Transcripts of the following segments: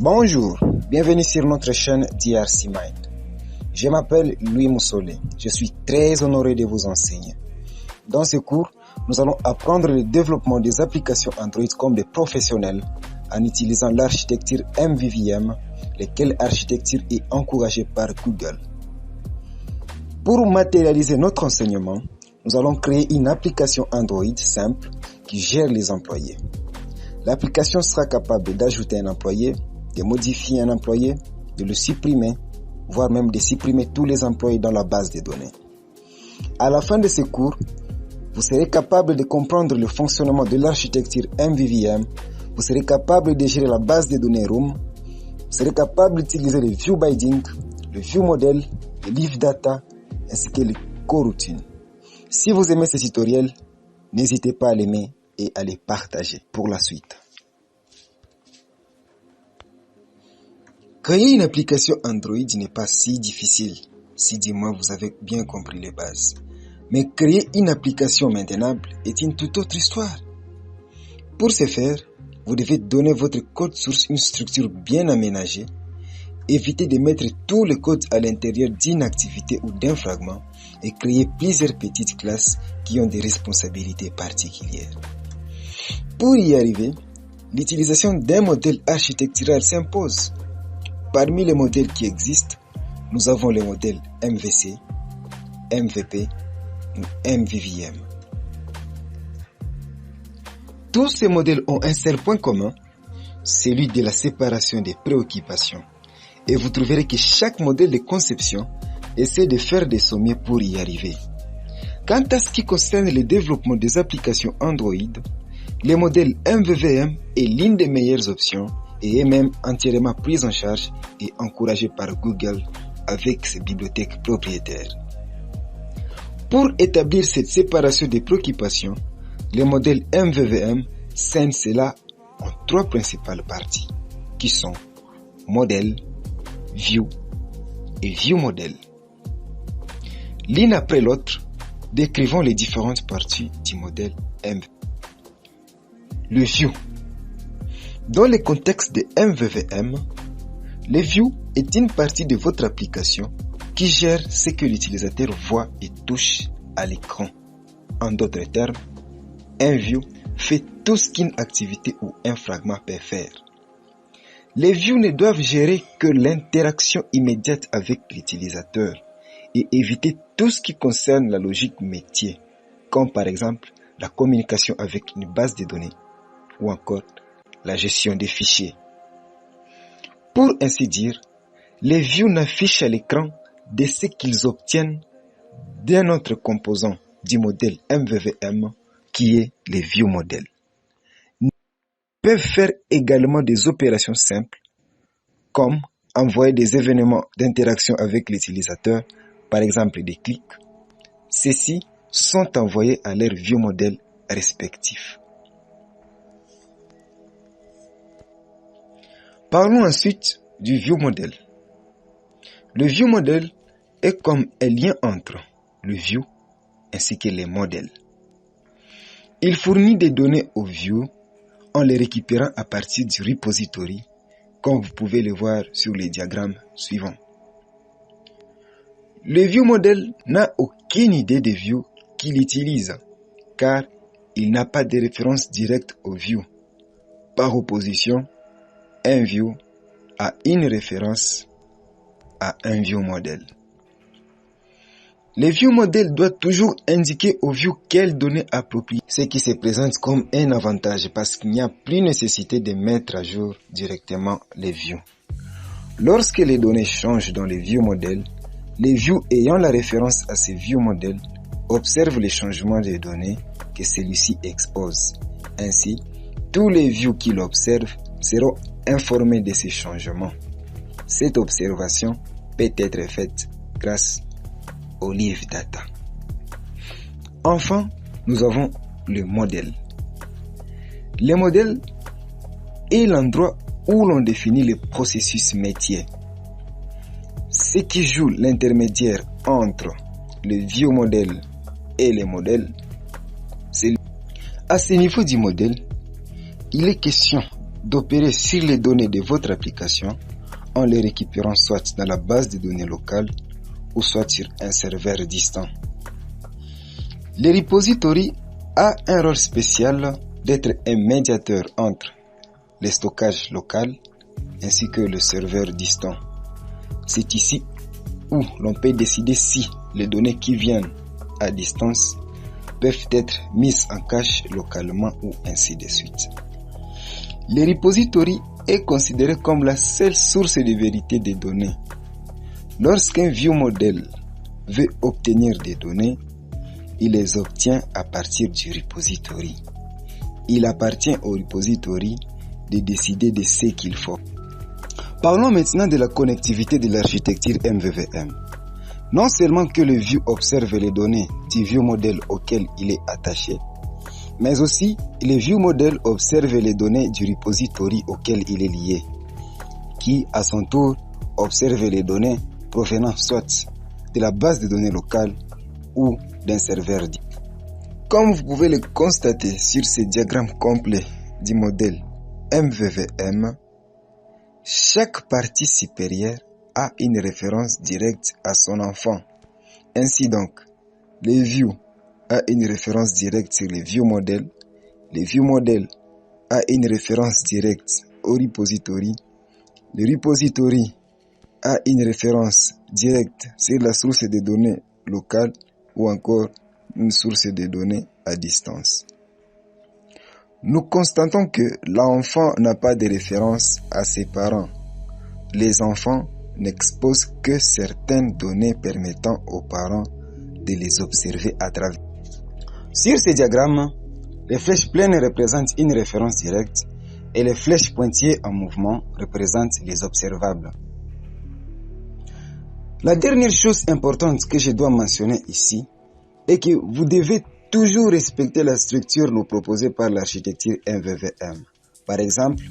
Bonjour, bienvenue sur notre chaîne DRC Mind. Je m'appelle Louis Moussolé, je suis très honoré de vous enseigner. Dans ce cours, nous allons apprendre le développement des applications Android comme des professionnels en utilisant l'architecture MVVM, laquelle architecture est encouragée par Google. Pour matérialiser notre enseignement, nous allons créer une application Android simple qui gère les employés. L'application sera capable d'ajouter un employé, de modifier un employé, de le supprimer, voire même de supprimer tous les employés dans la base de données. À la fin de ce cours, vous serez capable de comprendre le fonctionnement de l'architecture MVVM, vous serez capable de gérer la base de données Room, vous serez capable d'utiliser le View Binding, le View Model, le Live Data, ainsi que les coroutines. Si vous aimez ce tutoriel, n'hésitez pas à l'aimer et à les partager pour la suite. Créer une application Android n'est pas si difficile, si du moins vous avez bien compris les bases. Mais créer une application maintenable est une toute autre histoire. Pour ce faire, vous devez donner votre code source une structure bien aménagée, éviter de mettre tout le code à l'intérieur d'une activité ou d'un fragment et créer plusieurs petites classes qui ont des responsabilités particulières. Pour y arriver, l'utilisation d'un modèle architectural s'impose. Parmi les modèles qui existent, nous avons les modèles MVC, MVP ou MVVM. Tous ces modèles ont un seul point commun, celui de la séparation des préoccupations. Et vous trouverez que chaque modèle de conception essaie de faire des sommets pour y arriver. Quant à ce qui concerne le développement des applications Android, le modèle MVVM est l'une des meilleures options et est même entièrement prise en charge et encouragée par Google avec ses bibliothèques propriétaires. Pour établir cette séparation des préoccupations, le modèle MVVM scinde cela en trois principales parties, qui sont modèle, view et view model. L'une après l'autre, décrivons les différentes parties du modèle MVVM. Le view. Dans le contexte de MVVM, le view est une partie de votre application qui gère ce que l'utilisateur voit et touche à l'écran. En d'autres termes, un view fait tout ce qu'une activité ou un fragment peut faire. Les views ne doivent gérer que l'interaction immédiate avec l'utilisateur et éviter tout ce qui concerne la logique métier, comme par exemple la communication avec une base de données ou encore la gestion des fichiers. Pour ainsi dire, les views n'affichent à l'écran de ce qu'ils obtiennent d'un autre composant du modèle MVVM qui est le view model. Ils peuvent faire également des opérations simples comme envoyer des événements d'interaction avec l'utilisateur, par exemple des clics. Ceux-ci sont envoyés à leur view model respectif. Parlons ensuite du view model. Le view model est comme un lien entre le view ainsi que les modèles. Il fournit des données au view en les récupérant à partir du repository, comme vous pouvez le voir sur les diagrammes suivants. Le view model n'a aucune idée de view qu'il utilise, car il n'a pas de référence directe au view. Par opposition, un view a une référence à un view model. Le view model doit toujours indiquer au view quelles données appropriées, ce qui se présente comme un avantage parce qu'il n'y a plus nécessité de mettre à jour directement les views. Lorsque les données changent dans le view model, les views ayant la référence à ce view model observent les changements des données que celui-ci expose. Ainsi, tous les views qu'il observe seront informés de ces changements. Cette observation peut être faite grâce au Live Data. Enfin, nous avons le modèle. Le modèle est l'endroit où l'on définit le processus métier. Ce qui joue l'intermédiaire entre le view model et les modèles, c'est à ce niveau du modèle, il est question d'opérer sur les données de votre application en les récupérant soit dans la base de données locale ou soit sur un serveur distant. Le repository a un rôle spécial d'être un médiateur entre le stockage local ainsi que le serveur distant. C'est ici où l'on peut décider si les données qui viennent à distance peuvent être mises en cache localement ou ainsi de suite. Le repository est considéré comme la seule source de vérité des données. Lorsqu'un view model veut obtenir des données, il les obtient à partir du repository. Il appartient au repository de décider de ce qu'il faut. Parlons maintenant de la connectivité de l'architecture MVVM. Non seulement que le view observe les données du view model auquel il est attaché, mais aussi le view model observe les données du repository auquel il est lié, qui à son tour observe les données provenant soit de la base de données locale ou d'un serveur. Comme vous pouvez le constater sur ce diagramme complet du modèle MVVM, chaque partie supérieure a une référence directe à son enfant. Ainsi donc, le view a une référence directe sur le view model, le view model a une référence directe au repository, le repository a une référence directe sur la source de données locale ou encore une source de données à distance. Nous constatons que l'enfant n'a pas de référence à ses parents. Les enfants n'exposent que certaines données permettant aux parents de les observer à travers. Sur ce diagramme, les flèches pleines représentent une référence directe et les flèches pointillées en mouvement représentent les observables. La dernière chose importante que je dois mentionner ici est que vous devez toujours respecter la structure nous proposée par l'architecture MVVM. Par exemple,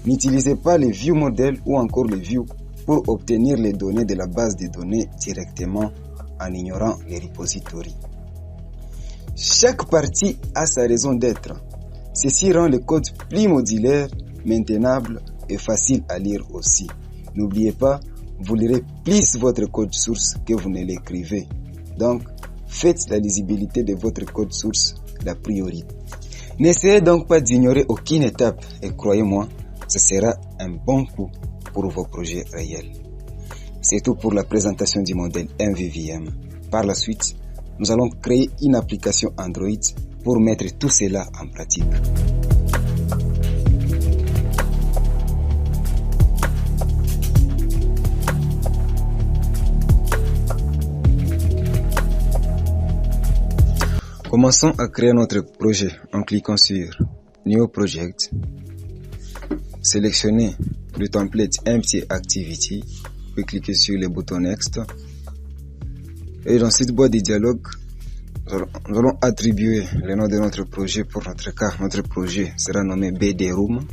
n'utilisez pas le view model ou encore le view pour obtenir les données de la base de données directement en ignorant les repositories. Chaque partie a sa raison d'être. Ceci rend le code plus modulaire, maintenable et facile à lire aussi. N'oubliez pas, vous lirez plus votre code source que vous ne l'écrivez. Donc, faites la lisibilité de votre code source la priorité. N'essayez donc pas d'ignorer aucune étape et croyez-moi, ce sera un bon coup pour vos projets réels. C'est tout pour la présentation du modèle MVVM. Par la suite, nous allons créer une application Android pour mettre tout cela en pratique. Commençons à créer notre projet en cliquant sur New Project. Sélectionnez le template Empty Activity, puis cliquez sur le bouton Next. Et dans cette boîte de dialogue, nous allons attribuer le nom de notre projet. Pour notre cas, notre projet sera nommé BD Room.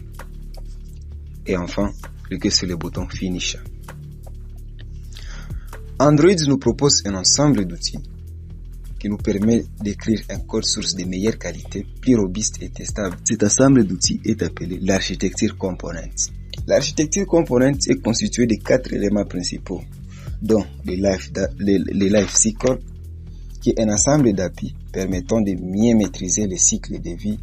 Et enfin, cliquez sur le bouton Finish. Android nous propose un ensemble d'outils qui nous permet d'écrire un code source de meilleure qualité, plus robuste et testable. Cet ensemble d'outils est appelé l'architecture component. L'architecture component est constituée de 4 éléments principaux, dont le life cycle, qui est un ensemble d'API permettant de mieux maîtriser les cycles de vie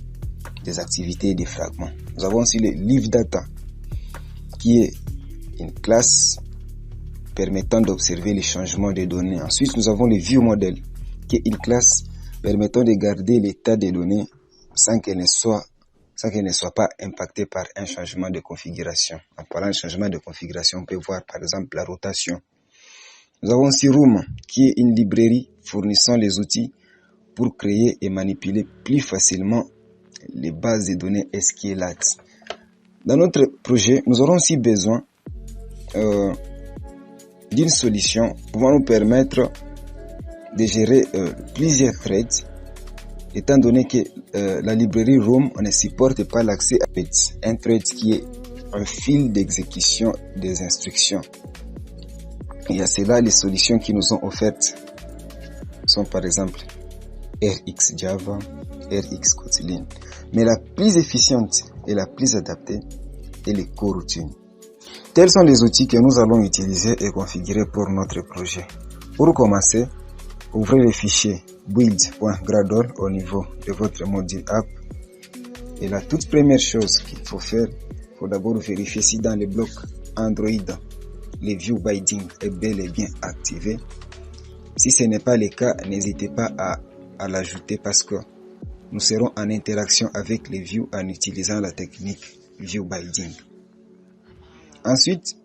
des activités et des fragments. Nous avons aussi le live data, qui est une classe permettant d'observer les changements des données. Ensuite, nous avons le view model, qui est une classe permettant de garder l'état des données sans qu'elle ne soit pas impactée par un changement de configuration. En parlant de changement de configuration, on peut voir par exemple la rotation. Nous avons aussi Room, qui est une librairie fournissant les outils pour créer et manipuler plus facilement les bases de données SQLite. Dans notre projet, nous aurons aussi besoin d'une solution pouvant nous permettre de gérer plusieurs threads, étant donné que la librairie Room ne supporte pas l'accès à un thread qui est un fil d'exécution des instructions. Et à cela, les solutions qui nous ont offertes sont par exemple RxJava, RxKotlin. Mais la plus efficiente et la plus adaptée et les coroutines. Tels sont les outils que nous allons utiliser et configurer pour notre projet. Pour commencer, ouvrez le fichier build.gradle au niveau de votre module app. Et la toute première chose qu'il faut faire, il faut d'abord vérifier si dans le bloc Android, le View Binding est bel et bien activé. Si ce n'est pas le cas, n'hésitez pas à l'ajouter parce que nous serons en interaction avec les views en utilisant la technique View Binding. Ensuite,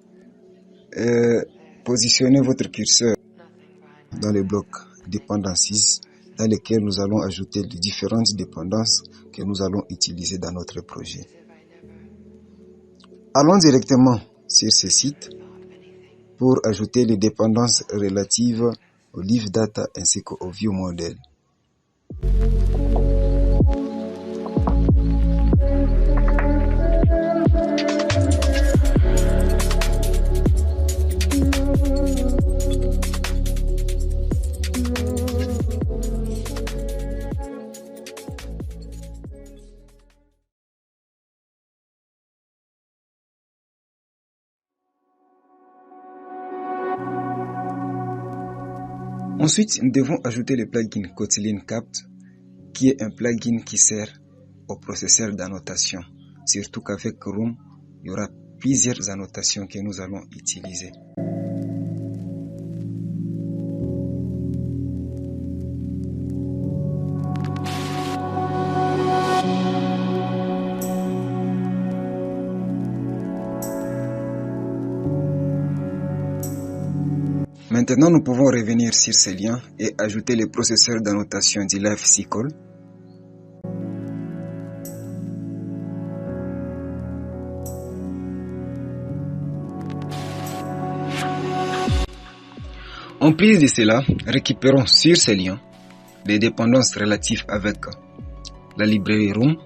positionnez votre curseur dans le bloc Dependencies dans lequel nous allons ajouter les différentes dépendances que nous allons utiliser dans notre projet. Allons directement sur ce site pour ajouter les dépendances relatives au Live Data ainsi qu'au View Model. Ensuite, nous devons ajouter le plugin Kotlin Capt, qui est un plugin qui sert au processeur d'annotation. Surtout qu'avec Room, il y aura plusieurs annotations que nous allons utiliser. Maintenant, nous pouvons revenir sur ce lien et ajouter le processeur d'annotation du LiveCycle. En plus de cela, récupérons sur ce lien les dépendances relatives avec la librairie Room,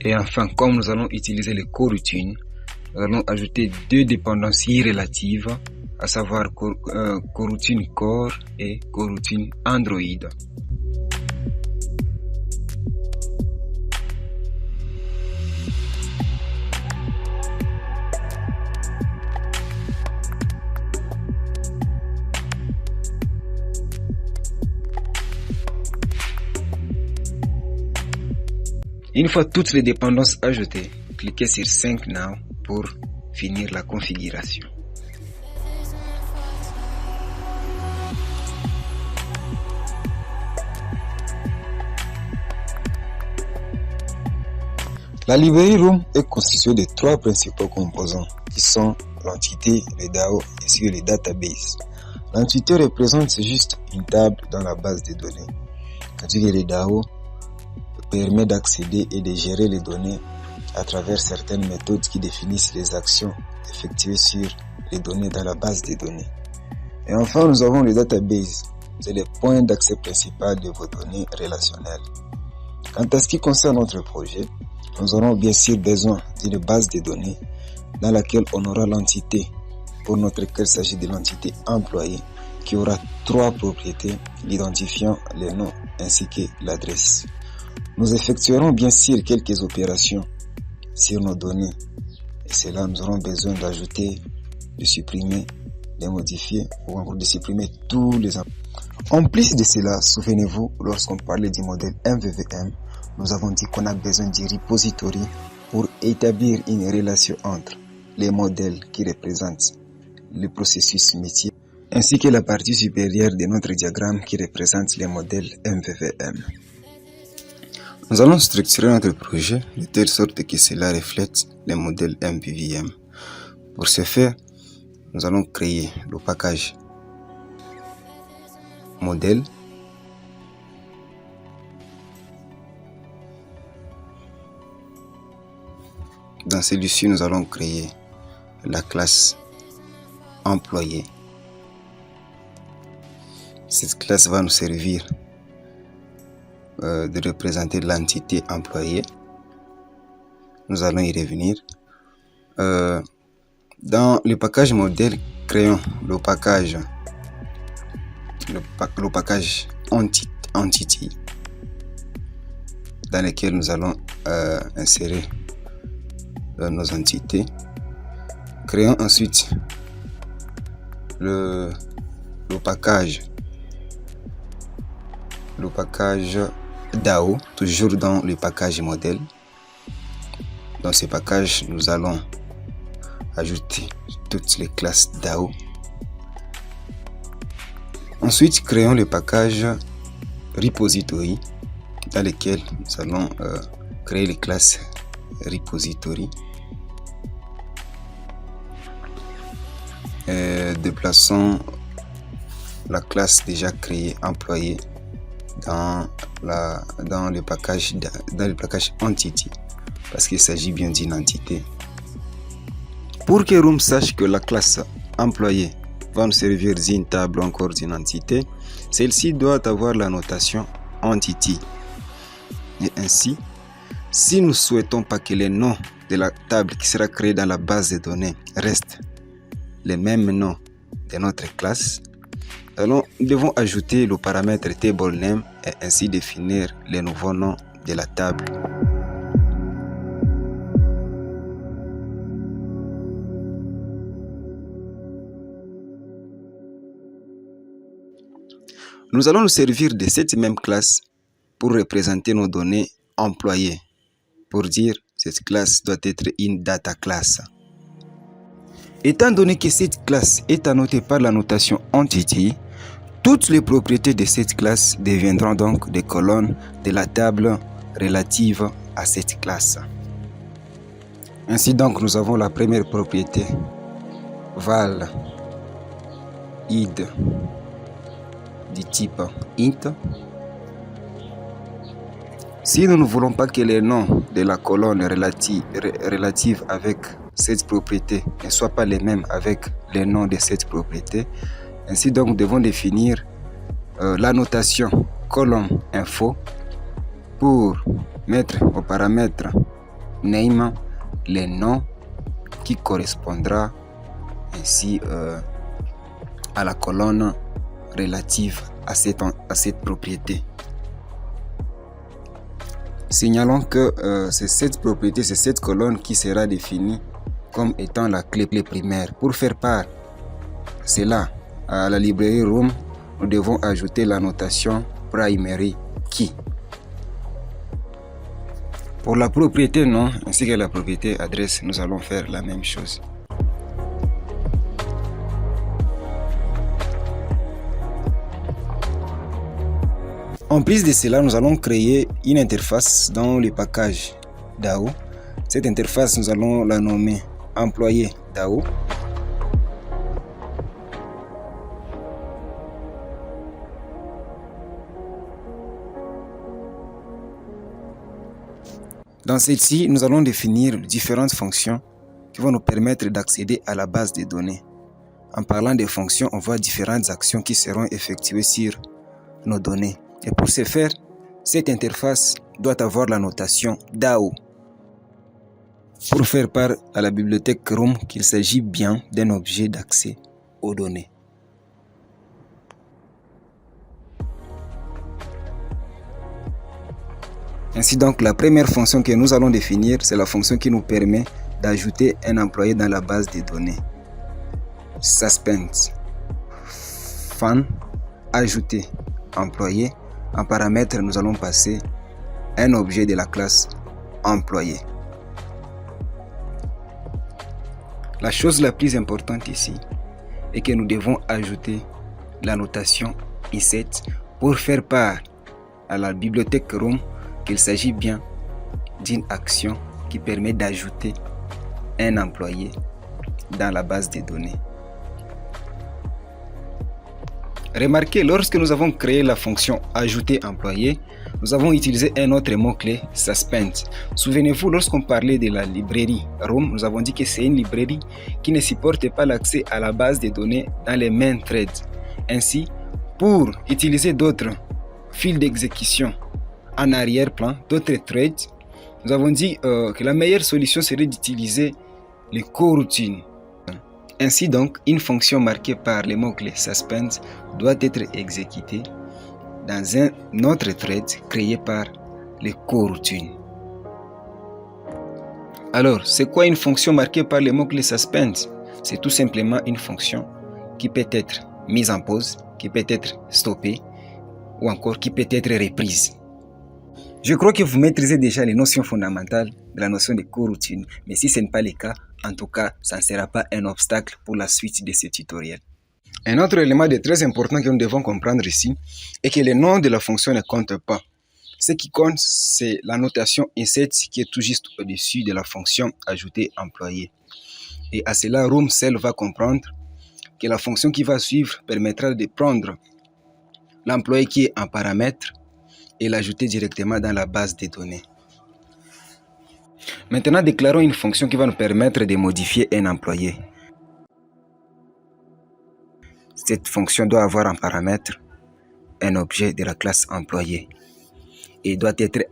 et enfin, comme nous allons utiliser les coroutines, nous allons ajouter deux dépendances relatives, à savoir coroutine Core et coroutine Android. Une fois toutes les dépendances ajoutées, cliquez sur Sync Now pour finir la configuration. La librairie Room est constituée de trois principaux composants qui sont l'entité, le DAO ainsi que le database. L'entité représente juste une table dans la base de données, tandis que le DAO permet d'accéder et de gérer les données à travers certaines méthodes qui définissent les actions effectuées sur les données dans la base de données. Et enfin, nous avons le database, c'est le point d'accès principal de vos données relationnelles. Quant à ce qui concerne notre projet, nous aurons bien sûr besoin d'une base de données dans laquelle on aura l'entité, pour notre cas il s'agit de l'entité employée, qui aura trois propriétés, l'identifiant, le nom ainsi que l'adresse. Nous effectuerons bien sûr quelques opérations sur nos données et cela nous aurons besoin d'ajouter, de supprimer, de modifier ou encore de supprimer tous les. En plus de cela, souvenez-vous, lorsqu'on parlait du modèle MVVM, nous avons dit qu'on a besoin du repository pour établir une relation entre les modèles qui représentent le processus métier ainsi que la partie supérieure de notre diagramme qui représente les modèles MVVM. Nous allons structurer notre projet de telle sorte que cela reflète les modèles MVVM. Pour ce faire, nous allons créer le package modèle. Dans celui-ci, nous allons créer la classe employé. Cette classe va nous servir de représenter l'entité employée. Nous allons y revenir. Dans le package modèle, créons le package entity dans lequel nous allons insérer nos entités. Créons ensuite le package DAO, toujours dans le package modèle. Dans ce package, nous allons ajouter toutes les classes DAO. Ensuite, créons le package repository dans lequel nous allons créer les classes repository. Déplaçons la classe déjà créée employée dans le package entity parce qu'il s'agit bien d'une entité. Pour que Room sache que la classe employée va nous servir d'une table ou encore d'une entité, celle-ci doit avoir la notation entity. Et ainsi, si nous souhaitons pas que les noms de la table qui sera créée dans la base de données restent les mêmes noms de notre classe, alors nous devons ajouter le paramètre TableName et ainsi définir les nouveaux noms de la table. Nous allons nous servir de cette même classe pour représenter nos données employées. Pour dire, cette classe doit être une data class. Étant donné que cette classe est annotée par la notation entity, toutes les propriétés de cette classe deviendront donc des colonnes de la table relative à cette classe. Ainsi donc, nous avons la première propriété, val id du type int. Si nous ne voulons pas que les noms de la colonne relative avec cette propriété ne soient pas les mêmes avec les noms de cette propriété, ainsi donc nous devons définir la notation column info pour mettre au paramètre name les noms qui correspondra ainsi à la colonne relative à cette propriété. Signalons que c'est cette propriété, c'est cette colonne qui sera définie comme étant la clé primaire. Pour faire part cela à la librairie Room, nous devons ajouter la notation primary key. Pour la propriété nom ainsi que la propriété adresse, nous allons faire la même chose. En plus de cela, nous allons créer une interface dans le package DAO. Cette interface, nous allons la nommer employé DAO. Dans celle-ci, nous allons définir différentes fonctions qui vont nous permettre d'accéder à la base de données. En parlant des fonctions, on voit différentes actions qui seront effectuées sur nos données. Et pour ce faire, cette interface doit avoir la notation DAO pour faire part à la bibliothèque Room qu'il s'agit bien d'un objet d'accès aux données. Ainsi donc, la première fonction que nous allons définir, c'est la fonction qui nous permet d'ajouter un employé dans la base de données. Suspend fan ajouter employé. En paramètre, nous allons passer un objet de la classe employé. La chose la plus importante ici est que nous devons ajouter la notation inset pour faire part à la bibliothèque Room qu'il s'agit bien d'une action qui permet d'ajouter un employé dans la base de données. Remarquez, lorsque nous avons créé la fonction ajouter employé, nous avons utilisé un autre mot-clé, suspend. Souvenez-vous, lorsqu'on parlait de la librairie Room, nous avons dit que c'est une librairie qui ne supporte pas l'accès à la base de données dans les main threads. Ainsi, pour utiliser d'autres fils d'exécution en arrière-plan d'autres threads, nous avons dit que la meilleure solution serait d'utiliser les coroutines. Ainsi donc, une fonction marquée par les mots-clés suspend doit être exécutée dans un autre thread créé par les coroutines. Alors, c'est quoi une fonction marquée par les mots-clés suspend? C'est tout simplement une fonction qui peut être mise en pause, qui peut être stoppée ou encore qui peut être reprise. Je crois que vous maîtrisez déjà les notions fondamentales de la notion de coroutine, mais si ce n'est pas le cas, en tout cas, ça ne sera pas un obstacle pour la suite de ce tutoriel. Un autre élément de très important que nous devons comprendre ici est que le nom de la fonction ne compte pas. Ce qui compte, c'est la notation insert qui est tout juste au-dessus de la fonction ajoutée employée. Et à cela, Room seul va comprendre que la fonction qui va suivre permettra de prendre l'employé qui est en paramètre et l'ajouter directement dans la base de données. Maintenant, déclarons une fonction qui va nous permettre de modifier un employé. Cette fonction doit avoir en paramètre un objet de la classe employé et doit être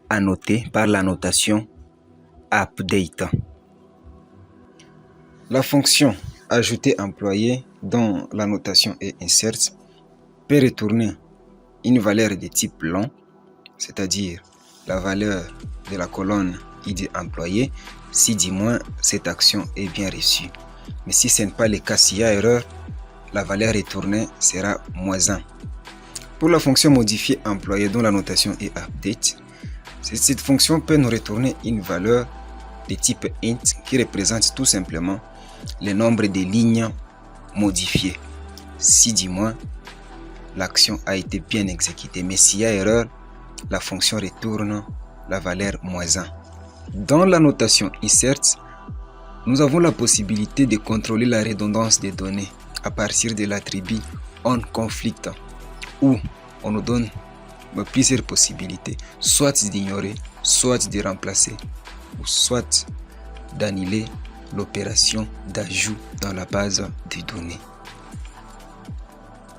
annoté par la notation update. La fonction ajouter employé dont la notation est insert peut retourner une valeur de type long, c'est-à-dire la valeur de la colonne ID employé si du moins cette action est bien reçue. Mais si ce n'est pas le cas, s'il y a erreur, la valeur retournée sera -1. Pour la fonction modifier employé dont la notation est update, cette fonction peut nous retourner une valeur de type int qui représente tout simplement le nombre de lignes modifiées si du moins l'action a été bien exécutée. Mais s'il y a erreur, la fonction retourne la valeur -1. Dans la notation insert, nous avons la possibilité de contrôler la redondance des données à partir de l'attribut onConflict où on nous donne plusieurs possibilités, soit d'ignorer, soit de remplacer ou soit d'annuler l'opération d'ajout dans la base de données.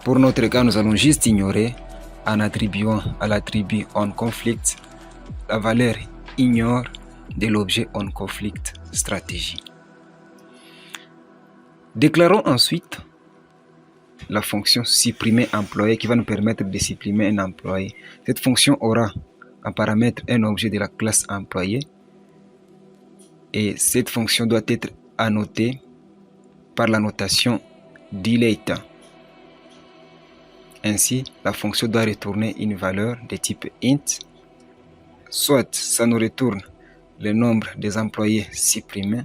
Pour notre cas, nous allons juste ignorer en attribuant à l'attribut onConflict la valeur ignore de l'objet onConflict stratégie. Déclarons ensuite la fonction supprimer employé qui va nous permettre de supprimer un employé. Cette fonction aura en paramètre un objet de la classe employé et cette fonction doit être annotée par la notation delete. Ainsi, la fonction doit retourner une valeur de type int, soit ça nous retourne le nombre des employés supprimés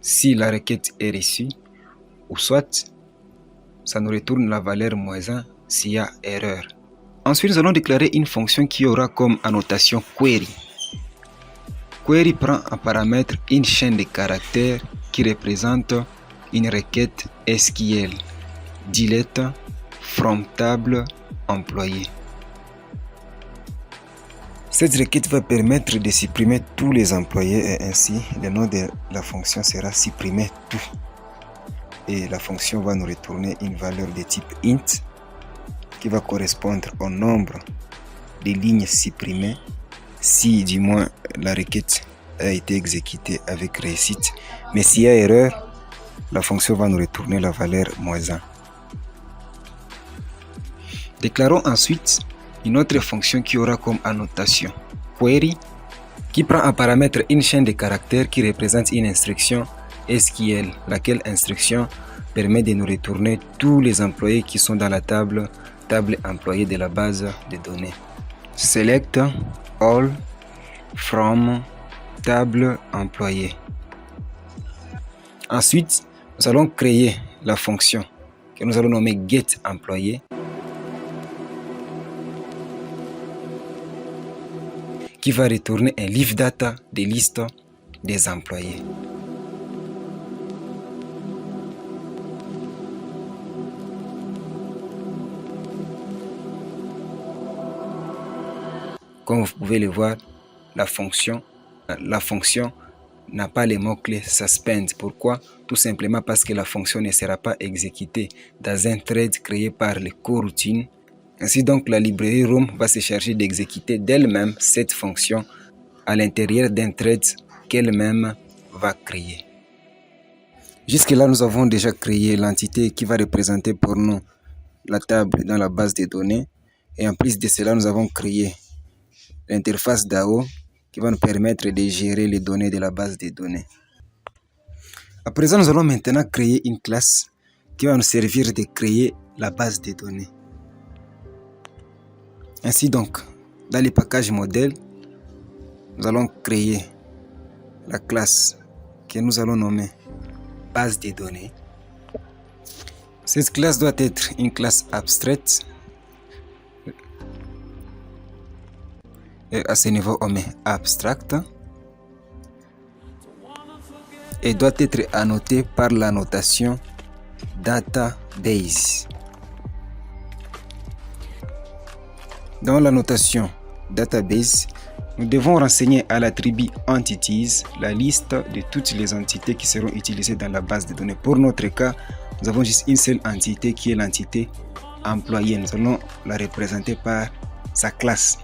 si la requête est reçue, ou soit ça nous retourne la valeur -1 s'il y a erreur. Ensuite, nous allons déclarer une fonction qui aura comme annotation query. Query prend en paramètre une chaîne de caractères qui représente une requête SQL delete from table employé. Cette requête va permettre de supprimer tous les employés et ainsi le nom de la fonction sera supprimer tout. Et la fonction va nous retourner une valeur de type int qui va correspondre au nombre de lignes supprimées si du moins la requête a été exécutée avec réussite. Mais s'il y a erreur, la fonction va nous retourner la valeur -1. Déclarons ensuite une autre fonction qui aura comme annotation query qui prend en paramètre une chaîne de caractères qui représente une instruction SQL, laquelle instruction permet de nous retourner tous les employés qui sont dans la table employée de la base de données. Select all from table employée. Ensuite, nous allons créer la fonction que nous allons nommer getEmployé qui va retourner un livre data des listes des employés. Comme vous pouvez le voir, la fonction n'a pas les mots-clés suspend. Pourquoi? Tout simplement parce que la fonction ne sera pas exécutée dans un thread créé par les coroutines, Ainsi donc, la librairie Room va se charger d'exécuter d'elle-même cette fonction à l'intérieur d'un thread qu'elle-même va créer. Jusque-là, nous avons déjà créé l'entité qui va représenter pour nous la table dans la base de données. Et en plus de cela, nous avons créé l'interface DAO qui va nous permettre de gérer les données de la base de données. À présent, nous allons maintenant créer une classe qui va nous servir de créer la base de données. Ainsi donc, dans le package modèle, nous allons créer la classe que nous allons nommer base de données. Cette classe doit être une classe abstraite. Et à ce niveau, on met abstract. Et doit être annotée par la notation database. Dans la notation database, nous devons renseigner à l'attribut entities la liste de toutes les entités qui seront utilisées dans la base de données. Pour notre cas, nous avons juste une seule entité qui est l'entité employé. Nous allons la représenter par sa classe.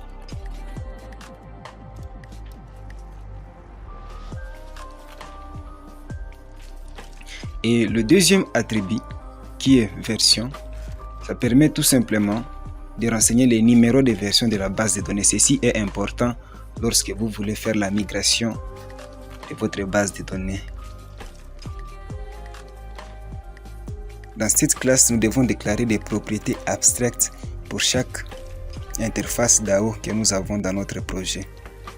Et le deuxième attribut qui est version, ça permet tout simplement de renseigner les numéros de version de la base de données. Ceci est important lorsque vous voulez faire la migration de votre base de données. Dans cette classe, nous devons déclarer des propriétés abstraites pour chaque interface DAO que nous avons dans notre projet.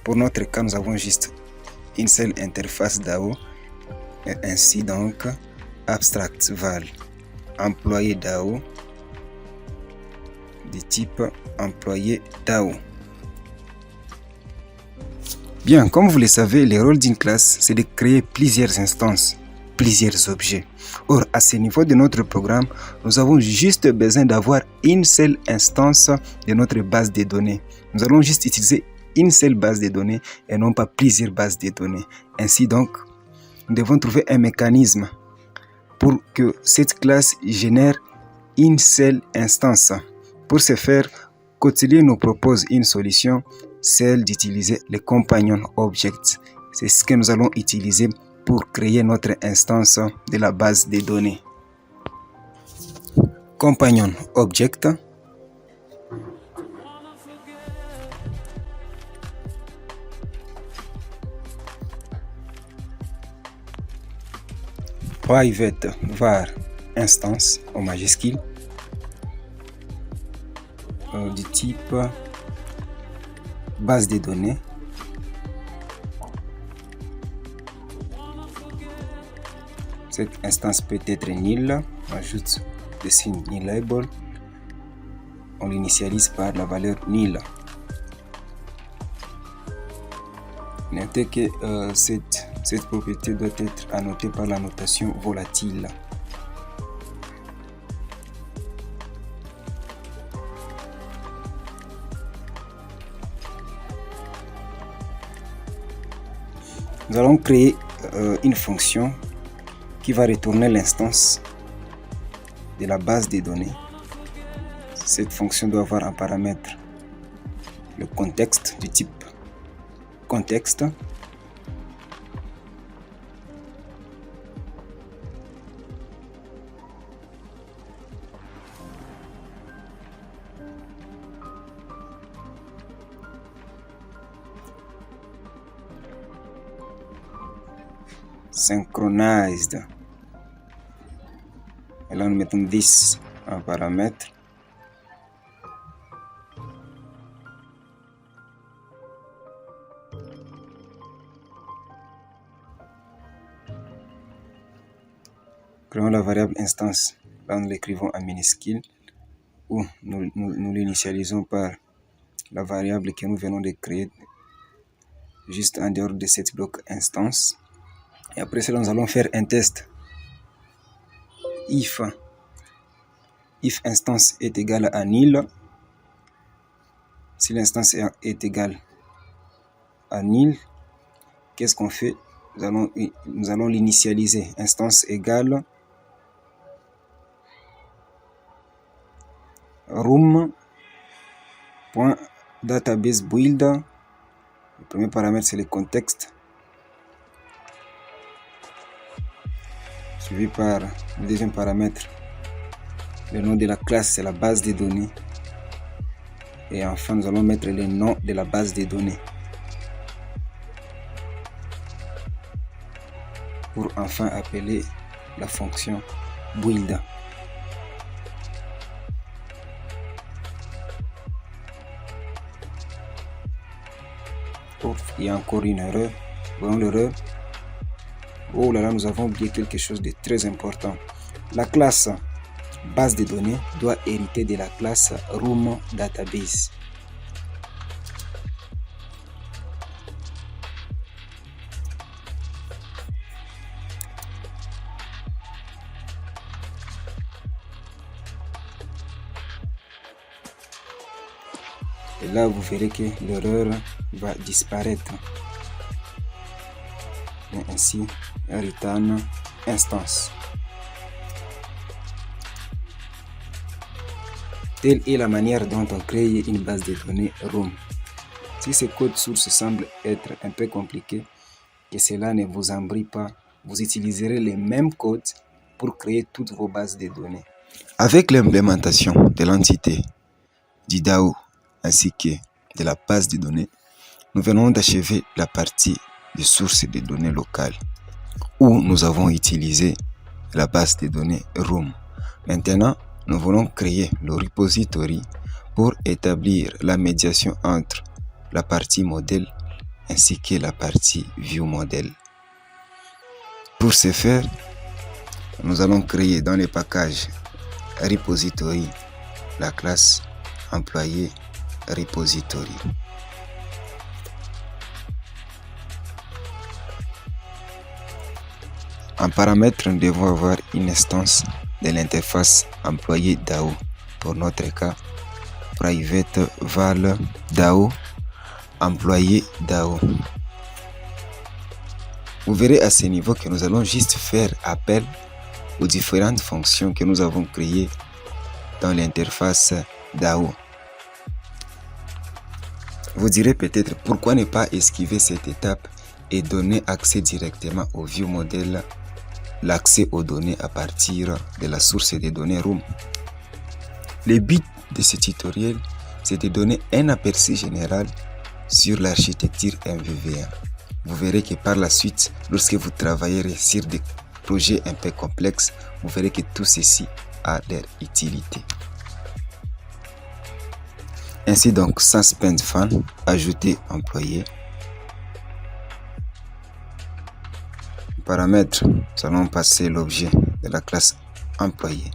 Pour notre cas, nous avons juste une seule interface DAO. Et ainsi donc, abstract val employé DAO de type employé DAO. Bien, comme vous le savez, le rôle d'une classe, c'est de créer plusieurs instances, plusieurs objets. Or, à ce niveau de notre programme, nous avons juste besoin d'avoir une seule instance de notre base de données. Nous allons juste utiliser une seule base de données et non pas plusieurs bases de données. Ainsi donc, nous devons trouver un mécanisme pour que cette classe génère une seule instance. Pour ce faire, Kotlin nous propose une solution, celle d'utiliser le companion object. C'est ce que nous allons utiliser pour créer notre instance de la base de données. Companion object. Private var instance au majuscule du type base de données. Cette instance peut être nulle. On ajoute le signe nullable. On l'initialise par la valeur nulle. Notez que cette propriété doit être annotée par la notation volatile. Nous allons créer une fonction qui va retourner l'instance de la base de données. Cette fonction doit avoir un paramètre, le contexte du type contexte. Synchronized. Et là nous mettons 10 en paramètre. Créons la variable instance. Là nous l'écrivons en minuscule ou nous l'initialisons par la variable que nous venons de créer juste en dehors de cette bloc instance. Et après cela, nous allons faire un test. If instance est égale à nil, si l'instance est égale à nil, qu'est-ce qu'on fait? Nous allons l'initialiser. Instance égale room Point database build. Le premier paramètre, c'est le contexte. Suivi par le deuxième paramètre. Le nom de la classe, c'est la base de données. Et enfin, nous allons mettre le nom de la base de données. Pour enfin appeler la fonction build. Oh, il y a encore une erreur. Voyons l'erreur. Oh là là, nous avons oublié quelque chose de très important. La classe base de données doit hériter de la classe room database. Et là, vous verrez que l'erreur va disparaître. Et ainsi, return instance. Telle est la manière dont on crée une base de données room. Si ce code source semble être un peu compliqué, que cela ne vous embrouille pas, vous utiliserez les mêmes codes pour créer toutes vos bases de données. Avec l'implémentation de l'entité du DAO ainsi que de la base de données, nous venons d'achever la partie de source de données locales où nous avons utilisé la base de données room. Maintenant, nous voulons créer le repository pour établir la médiation entre la partie modèle ainsi que la partie view modèle. Pour ce faire, nous allons créer dans le package repository la classe employé repository. En paramètre, nous devons avoir une instance de l'interface employé DAO. Pour notre cas, private val DAO employé DAO. Vous verrez à ce niveau que nous allons juste faire appel aux différentes fonctions que nous avons créées dans l'interface DAO. Vous direz peut-être pourquoi ne pas esquiver cette étape et donner accès directement au view modèle, l'accès aux données à partir de la source des données room. Le but de ce tutoriel, c'est de donner un aperçu général sur l'architecture MVVM. Vous verrez que par la suite, lorsque vous travaillerez sur des projets un peu complexes, vous verrez que tout ceci a leur utilité. Ainsi donc, suspend fan, ajouter employé. Paramètres, nous allons passer l'objet de la classe employé.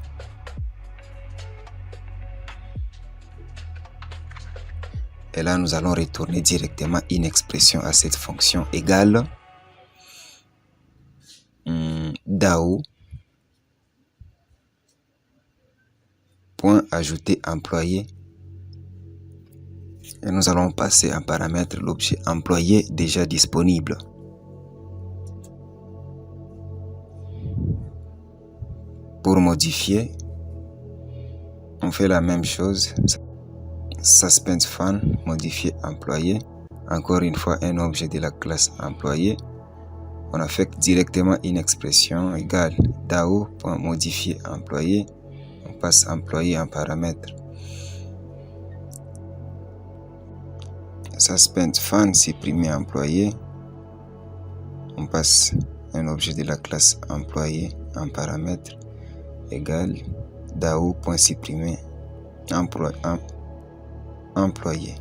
Et là, nous allons retourner directement une expression à cette fonction égale DAO point ajouter employé. Et nous allons passer en paramètre l'objet employé déjà disponible. Pour modifier, on fait la même chose. Suspend fan, modifier employé. Encore une fois, un objet de la classe employé. On affecte directement une expression égale DAO.modifier employé. On passe employé en paramètre. Suspend fan, supprimer employé. On passe un objet de la classe employé en paramètre égale DAO.supprimer employé.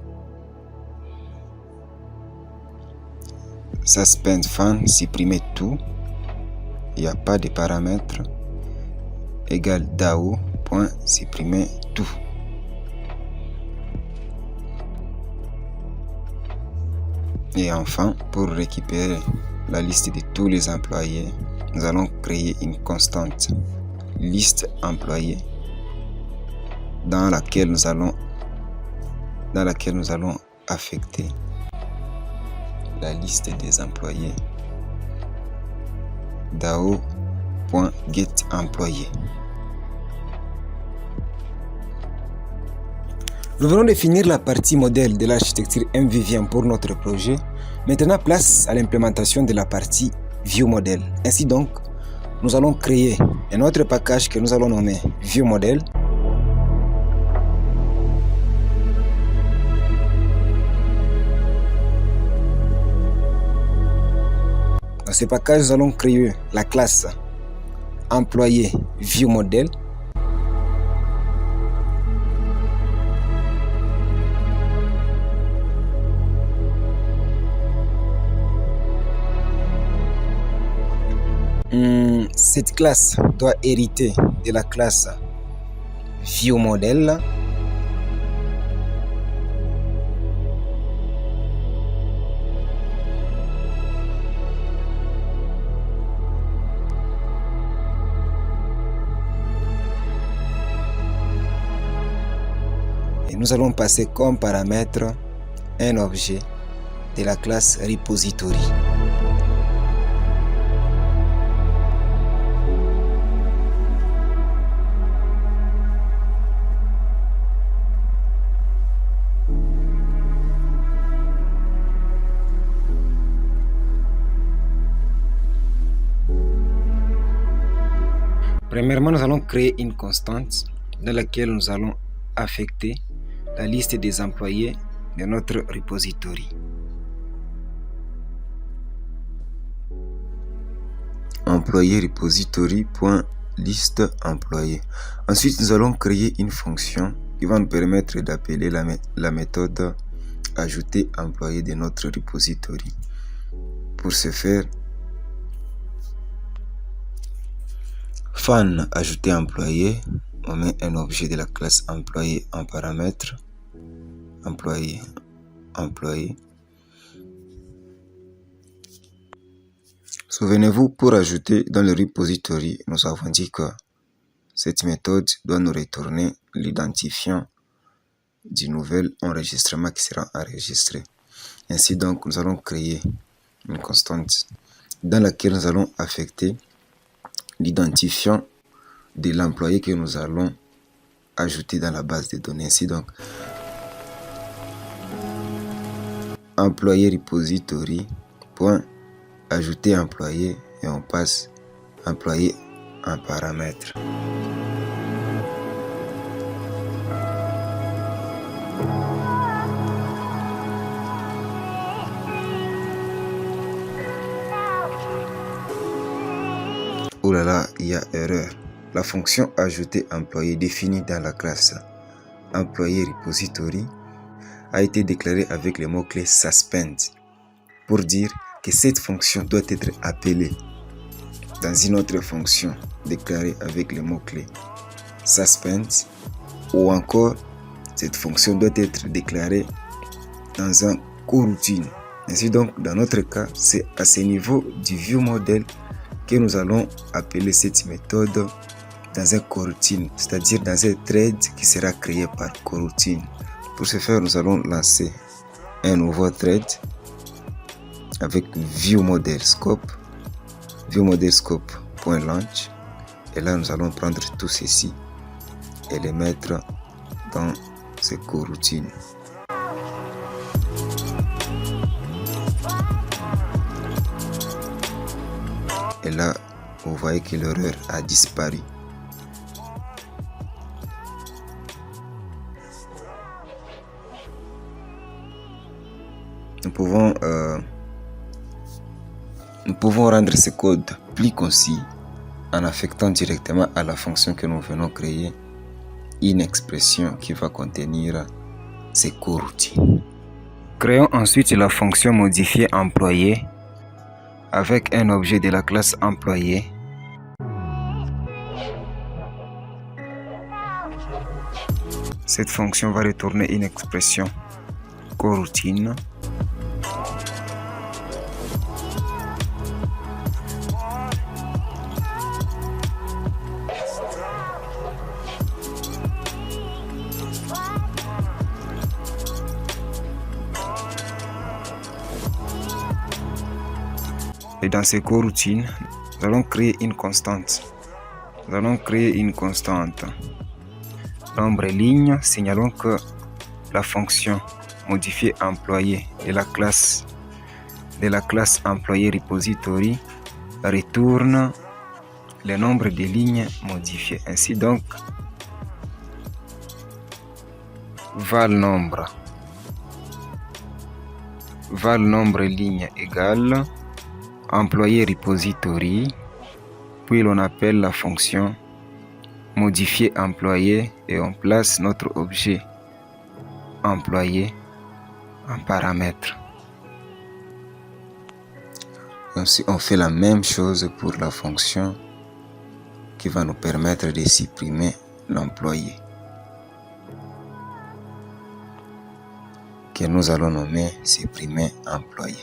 Suspend fan, supprimer tout. Il n'y a pas de paramètres égale DAO.supprimer tout. Et enfin, pour récupérer la liste de tous les employés, nous allons créer une constante liste employés dans laquelle nous allons affecter la liste des employés DAO.getEmployé. Nous venons de finir la partie modèle de l'architecture MVVM pour notre projet. Maintenant, place à l'implémentation de la partie ViewModel. Ainsi donc, nous allons créer un autre package que nous allons nommer ViewModel. Dans ce package, nous allons créer la classe employé ViewModel. Cette classe doit hériter de la classe ViewModel. Et nous allons passer comme paramètre un objet de la classe Repository. Premièrement, nous allons créer une constante dans laquelle nous allons affecter la liste des employés de notre repository. Employé repository.liste employé. Ensuite, nous allons créer une fonction qui va nous permettre d'appeler la méthode ajouter employé de notre repository. Pour ce faire, fan ajouter employé, on met un objet de la classe employé en paramètre employé. Souvenez-vous, pour ajouter dans le repository, nous avons dit que cette méthode doit nous retourner l'identifiant du nouvel enregistrement qui sera enregistré. Ainsi donc, nous allons créer une constante dans laquelle nous allons affecter l'identifiant de l'employé que nous allons ajouter dans la base de données. Ainsi donc, employé repository point ajouter employé et on passe employé en paramètre. Oh là là, il y a erreur. La fonction ajouter employé définie dans la classe employé repository a été déclarée avec le mot-clé suspend pour dire que cette fonction doit être appelée dans une autre fonction déclarée avec le mot-clé suspend, ou encore cette fonction doit être déclarée dans un coroutine. Ainsi donc, dans notre cas, c'est à ce niveau du ViewModel que nous allons appeler cette méthode dans un coroutine, c'est-à-dire dans un thread qui sera créé par coroutine. Pour ce faire, nous allons lancer un nouveau thread avec viewmodelscope.launch, et là nous allons prendre tout ceci et les mettre dans ce coroutine. Et là, vous voyez que l'erreur a disparu. Nous pouvons rendre ce code plus concis en affectant directement à la fonction que nous venons créer une expression qui va contenir ces coroutines. Créons ensuite la fonction modifier employé avec un objet de la classe employé. Cette fonction va retourner une expression coroutine. Et dans ces coroutines, nous allons créer une constante. Nombre ligne, signalons que la fonction modifier employé de la classe employé repository retourne le nombre de lignes modifiées. Ainsi donc, val nombre ligne égale employé repository, puis l'on appelle la fonction modifier employé et on place notre objet employé en paramètre. Ainsi, on fait la même chose pour la fonction qui va nous permettre de supprimer l'employé, que nous allons nommer supprimer employé.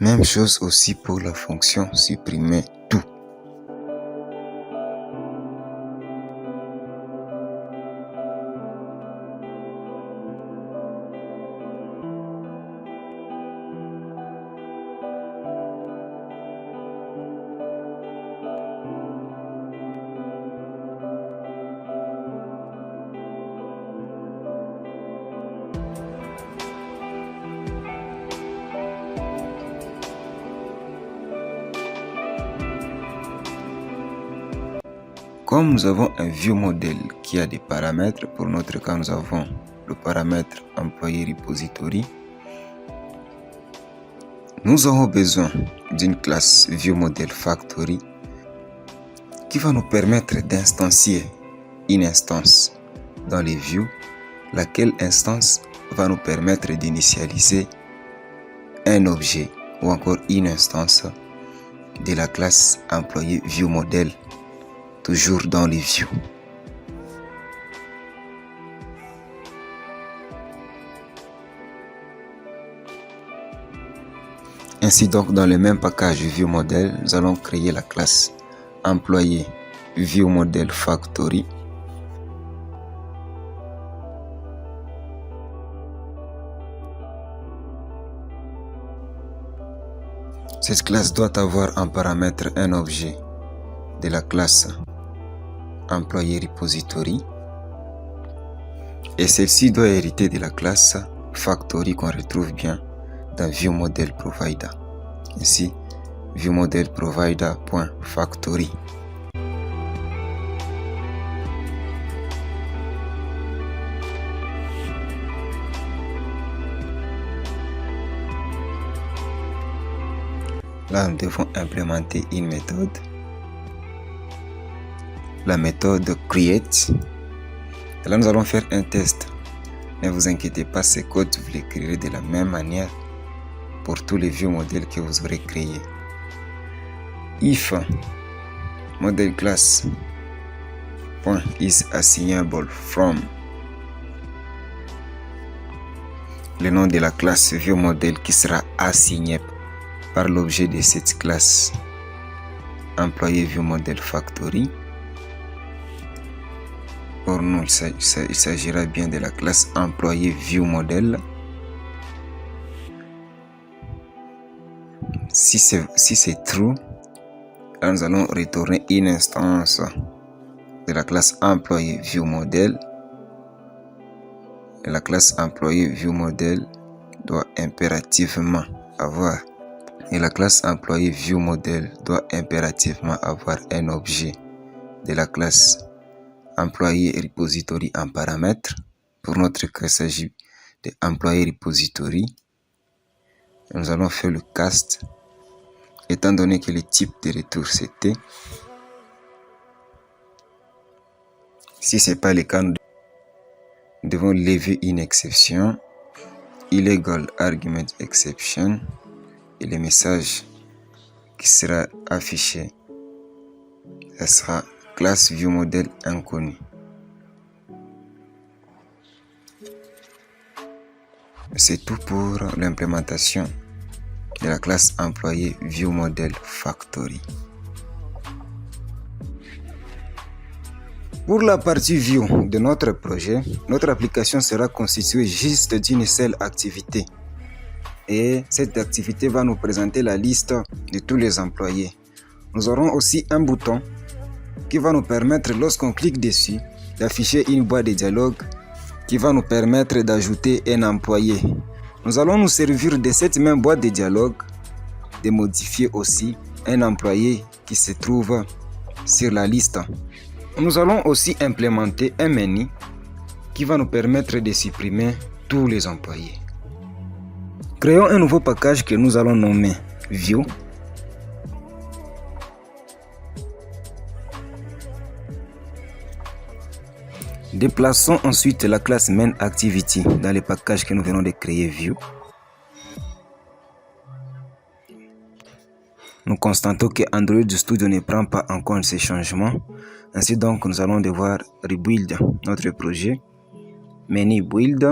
Même chose aussi pour la fonction supprimer tout. Comme nous avons un view modèle qui a des paramètres, pour notre cas nous avons le paramètre employé repository, nous aurons besoin d'une classe view model factory qui va nous permettre d'instancier une instance dans les views, laquelle instance va nous permettre d'initialiser un objet ou encore une instance de la classe employé view model, toujours dans les views. Ainsi donc, dans le même package view model, nous allons créer la classe employé view model factory. Cette classe doit avoir en paramètre un objet de la classe employé repository et celle-ci doit hériter de la classe factory qu'on retrouve bien dans viewModelProvider. Ainsi, viewModelProvider.factory. Là, nous devons implémenter une méthode, la méthode create. Et là, nous allons faire un test. Ne vous inquiétez pas, ce code, vous l'écrirez de la même manière pour tous les vieux modèles que vous aurez créés. If model class point is assignable from, le nom de la classe vieux modèle qui sera assigné par l'objet de cette classe employé view model factory. Pour nous, il s'agira bien de la classe employé view model. Si c'est true, là nous allons retourner une instance de la classe employé view model. Et la classe employé view model doit impérativement avoir un objet de la classe employé repository en paramètre. Pour notre cas, il s'agit de employé repository. Nous allons faire le cast, étant donné que le type de retour c'était. Si ce n'est pas le cas, nous devons lever une exception, illegal argument exception, et le message qui sera affiché, ce sera classe view model inconnu. c'est tout pour l'implémentation de la classe employée ViewModel Factory. Pour la partie View de notre projet, notre application sera constituée juste d'une seule activité. Et cette activité va nous présenter la liste de tous les employés. Nous aurons aussi un bouton qui va nous permettre, lorsqu'on clique dessus, d'afficher une boîte de dialogue qui va nous permettre d'ajouter un employé. Nous allons nous servir de cette même boîte de dialogue, de modifier aussi un employé qui se trouve sur la liste. Nous allons aussi implémenter un menu qui va nous permettre de supprimer tous les employés. Créons un nouveau package que nous allons nommer View. Déplaçons ensuite la classe MainActivity dans le package que nous venons de créer View. Nous constatons que Android Studio ne prend pas en compte ces changements. Ainsi donc, nous allons devoir rebuild notre projet. Menu Build.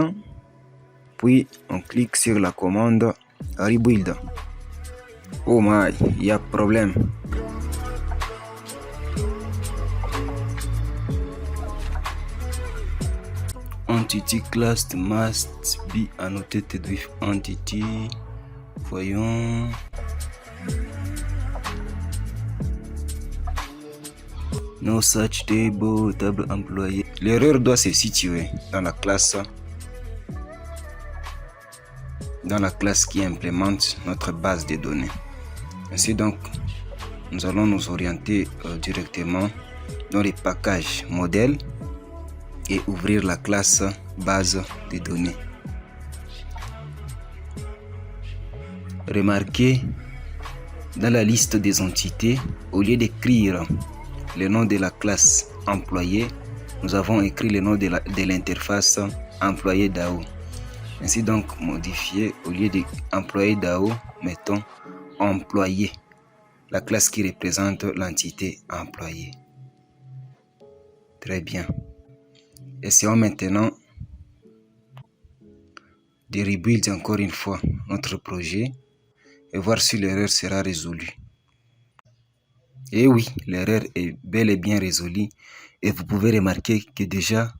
Puis, on clique sur la commande Rebuild. Oh my, il y a problème. Entity class must be annotated with entity. Voyons. No such table, table employé. L'erreur doit se situer dans la classe qui implémente notre base de données. Ainsi donc, nous allons nous orienter directement dans les packages modèles et ouvrir la classe base de données. Remarquez, dans la liste des entités, au lieu d'écrire le nom de la classe employé, nous avons écrit le nom de l'interface employé DAO. Ainsi donc, modifier, au lieu d'employé DAO, mettons employé, la classe qui représente l'entité employé. Très bien. Essayons maintenant de rebuild encore une fois notre projet et voir si l'erreur sera résolue. Et oui, l'erreur est bel et bien résolue et vous pouvez remarquer que déjà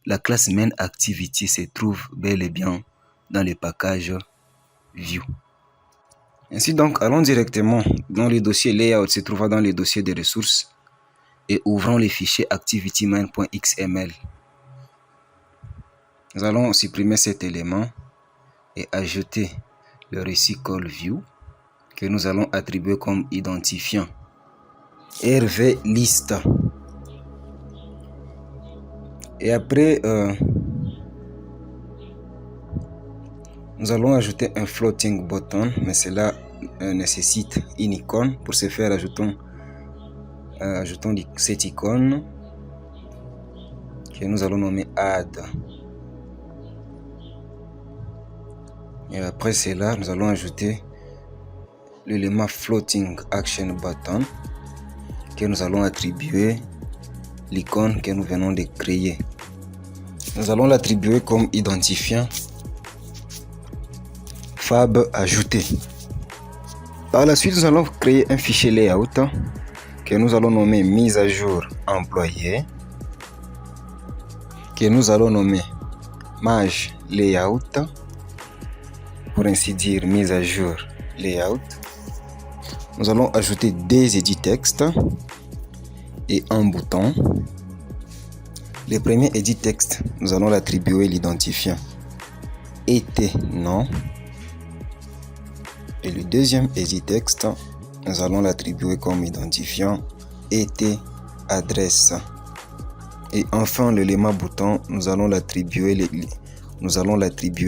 la classe MainActivity se trouve bel et bien dans le package View. Ainsi donc, allons directement dans le dossier Layout se trouvant dans le dossier des ressources et ouvrons le fichier activitymain.xml. Nous allons supprimer cet élément et ajouter le récit call View que nous allons attribuer comme identifiant RV list. Et après, nous allons ajouter un floating button, mais cela nécessite une icône. Pour ce faire, ajoutons cette icône que nous allons nommer add. Et après cela, nous allons ajouter l'élément floating action button que nous allons attribuer l'icône que nous venons de créer. Nous allons l'attribuer comme identifiant fab ajouté. Par la suite, nous allons créer un fichier layout que nous allons nommer mise à jour employé, que nous allons nommer maj layout, pour ainsi dire mise à jour layout. Nous allons ajouter des edit textes et un bouton. Le premier edit texte, nous allons l'attribuer l'identifiant était non. Et le deuxième edit texte, nous allons l'attribuer comme identifiant était adresse. Et enfin l'élément bouton, nous allons l'attribuer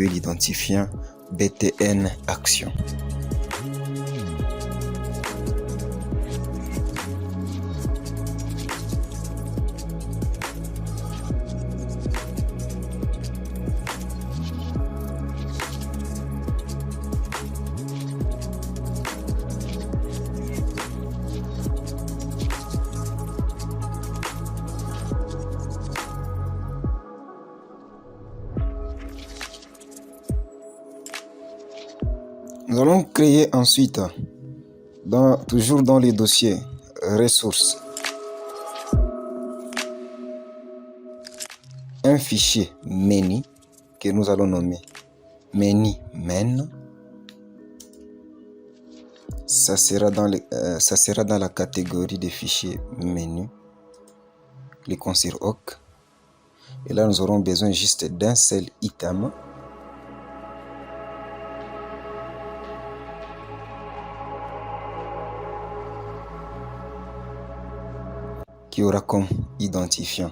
l'identifiant btn action. Nous allons créer ensuite, toujours dans les dossiers ressources, un fichier menu que nous allons nommer menu main. Ça sera dans la catégorie des fichiers menu. Cliquons sur OK. Et là, nous aurons besoin juste d'un seul item. Qui aura comme identifiant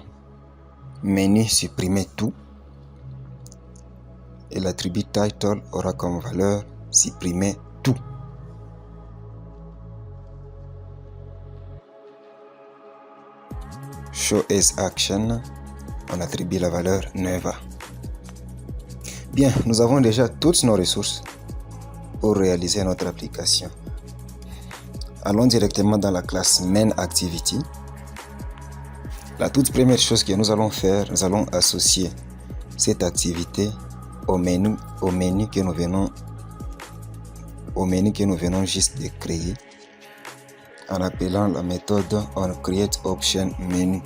menu supprimer tout. Et l'attribut title aura comme valeur supprimer tout. Show as action, on attribue la valeur Neva. Bien, nous avons déjà toutes nos ressources pour réaliser notre application. Allons directement dans la classe main activity. La toute première chose que nous allons faire, nous allons associer cette activité au menu que nous venons juste de créer en appelant la méthode onCreateOptionMenu.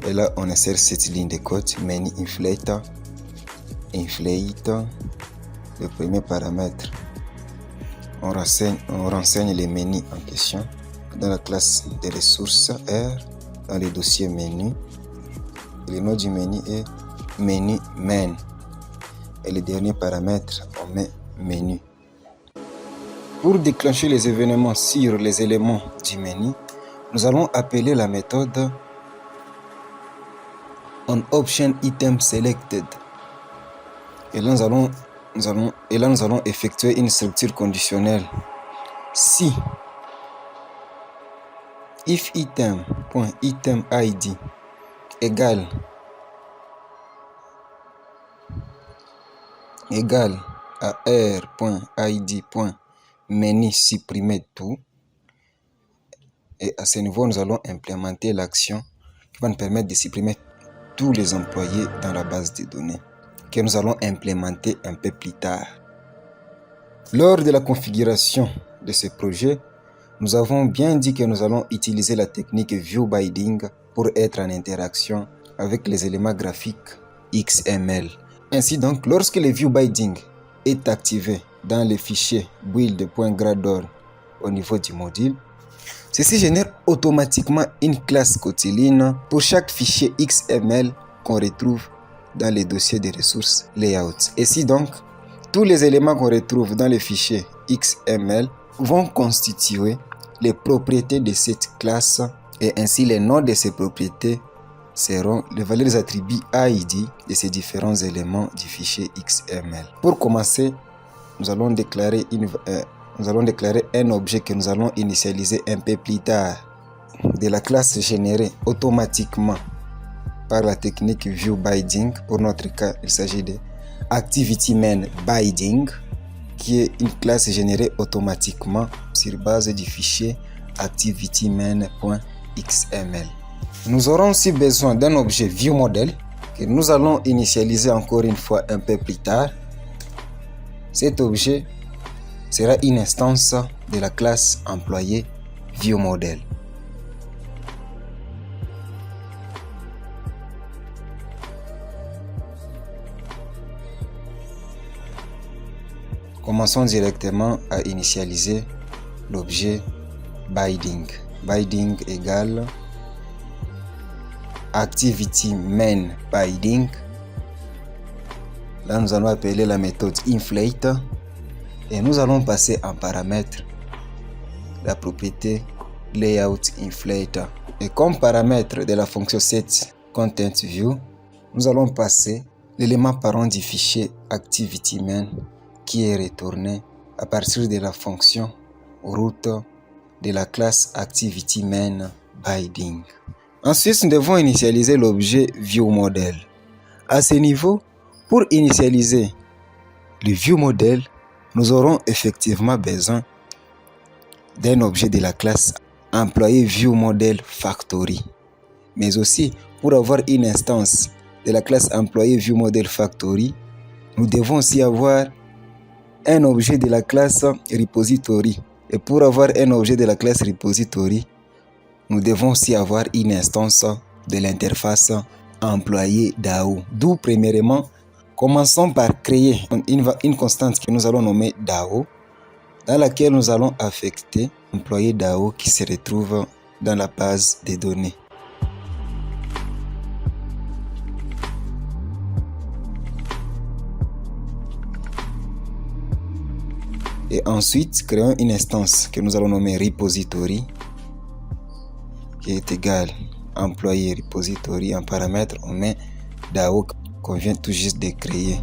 Et là, on insère cette ligne de code menu inflate, le premier paramètre. On renseigne les menus en question dans la classe des ressources R, dans le dossier menu. Et le nom du menu est menu main. Et le dernier paramètre, on met menu. Pour déclencher les événements sur les éléments du menu, nous allons appeler la méthode onOptionItemSelected. Et là, nous allons effectuer une structure conditionnelle. Si if item.itemID égale à r.id.menu supprimer tout, et à ce niveau nous allons implémenter l'action qui va nous permettre de supprimer tous les employés dans la base de données que nous allons implémenter un peu plus tard. Lors de la configuration de ce projet, nous avons bien dit que nous allons utiliser la technique ViewBinding pour être en interaction avec les éléments graphiques XML. Ainsi donc, lorsque le ViewBinding est activé dans le fichier build.gradle au niveau du module, ceci génère automatiquement une classe Kotlin pour chaque fichier XML qu'on retrouve dans les dossiers de ressources layout. Ainsi donc, tous les éléments qu'on retrouve dans les fichiers XML vont constituer les propriétés de cette classe, et ainsi les noms de ces propriétés seront les valeurs des attributs ID de ces différents éléments du fichier XML. Pour commencer, nous allons déclarer un objet que nous allons initialiser un peu plus tard de la classe générée automatiquement par la technique ViewBinding. Pour notre cas, il s'agit de ActivityMainBinding, qui est une classe générée automatiquement sur base du fichier activitymain.xml. Nous aurons aussi besoin d'un objet ViewModel que nous allons initialiser encore une fois un peu plus tard. Cet objet sera une instance de la classe employée ViewModel. Commençons directement à initialiser l'objet binding. Binding égale ActivityMainBinding. Là, nous allons appeler la méthode inflate et nous allons passer en paramètre la propriété layoutInflate. Et comme paramètre de la fonction setContentView, nous allons passer l'élément parent du fichier ActivityMain qui est retourné à partir de la fonction root de la classe ActivityMainBinding. Ensuite, nous devons initialiser l'objet ViewModel. À ce niveau, pour initialiser le ViewModel, nous aurons effectivement besoin d'un objet de la classe employé ViewModelFactory. Mais aussi, pour avoir une instance de la classe employé ViewModelFactory, nous devons aussi avoir un objet de la classe repository. Et pour avoir un objet de la classe repository, nous devons aussi avoir une instance de l'interface employé DAO. D'où premièrement, commençons par créer une constante que nous allons nommer DAO, dans laquelle nous allons affecter employé DAO qui se retrouve dans la base des données. Et ensuite, créons une instance que nous allons nommer repository, qui est égale employé repository. En paramètre, on met DAO qu'on vient tout juste de créer.